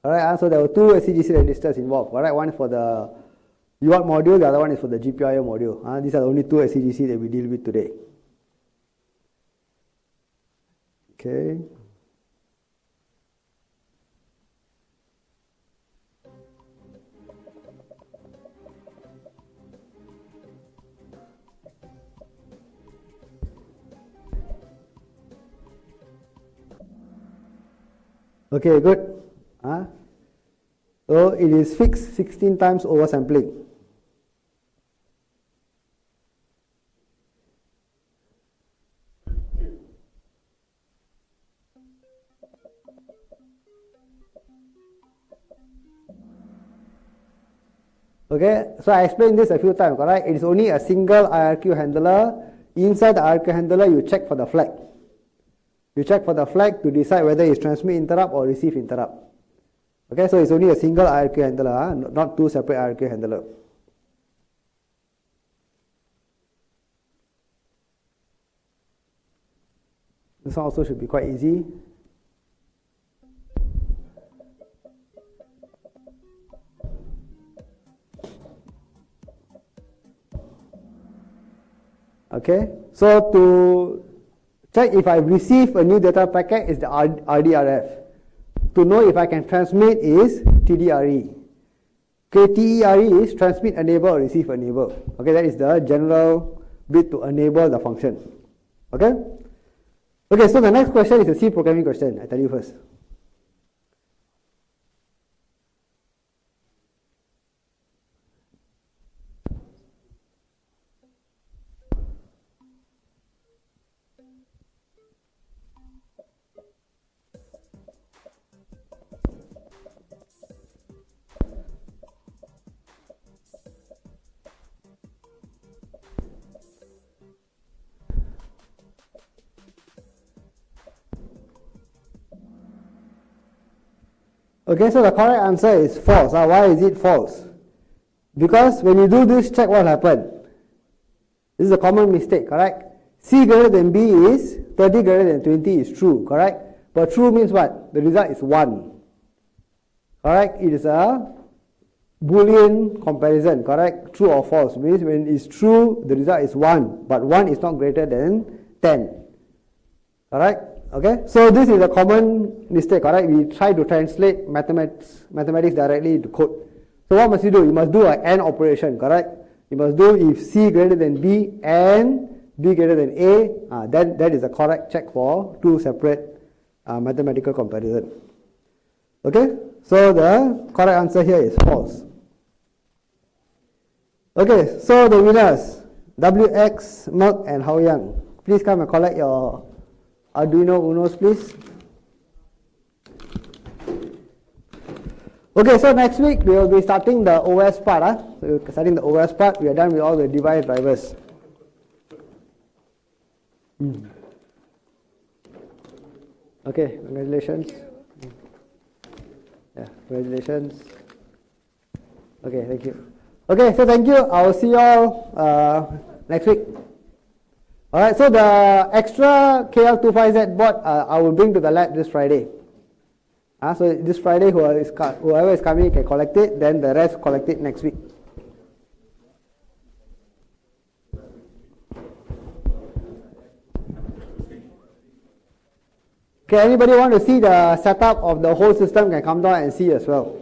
Alright, so there were 2 SCGC registers involved. Alright, one is for the UART module, the other one is for the GPIO module. These are the only 2 SCGC that we deal with today. Okay. Okay, good. So it is fixed 16 times oversampling. Okay, so I explained this a few times, correct? It is only a single IRQ handler. Inside the IRQ handler, you check for the flag. You check for the flag to decide whether it's transmit interrupt or receive interrupt. Okay, so it's only a single IRQ handler, not 2 separate IRQ handlers. This one also should be quite easy. Okay, so to check if I receive a new data packet is the RDRF. To know if I can transmit is TDRE. Okay, TERE is transmit enable or receive enable. Okay, that is the general bit to enable the function. Okay? Okay, so the next question is a C programming question. I tell you first. Okay, so the correct answer is false. Why is it false? Because when you do this check, what will happen? This is a common mistake, correct? C greater than B is 30 greater than 20 is true, correct? But true means what? The result is 1. Correct? It is a Boolean comparison, correct? True or false means when it's true, the result is 1, but 1 is not greater than 10. Correct? Okay, so this is a common mistake, correct? We try to translate mathematics directly into code. So what must you do? You must do an AND operation, correct? You must do if C greater than B and B greater than A, then that is a correct check for 2 separate mathematical comparison. Okay, so the correct answer here is false. Okay, so the winners, WX, Merck and Hao Yang. Please come and collect your Arduino Unos, please. Okay, so next week we will be starting the OS part. So we're starting the OS part. We are done with all the device drivers. Okay, congratulations. Yeah, congratulations. Okay, thank you. Okay, so thank you. I will see you all next week. Alright, so the extra KL25Z board I will bring to the lab this Friday. So this Friday, whoever is coming can collect it, then the rest collect it next week. Okay, anybody want to see the setup of the whole system can come down and see as well.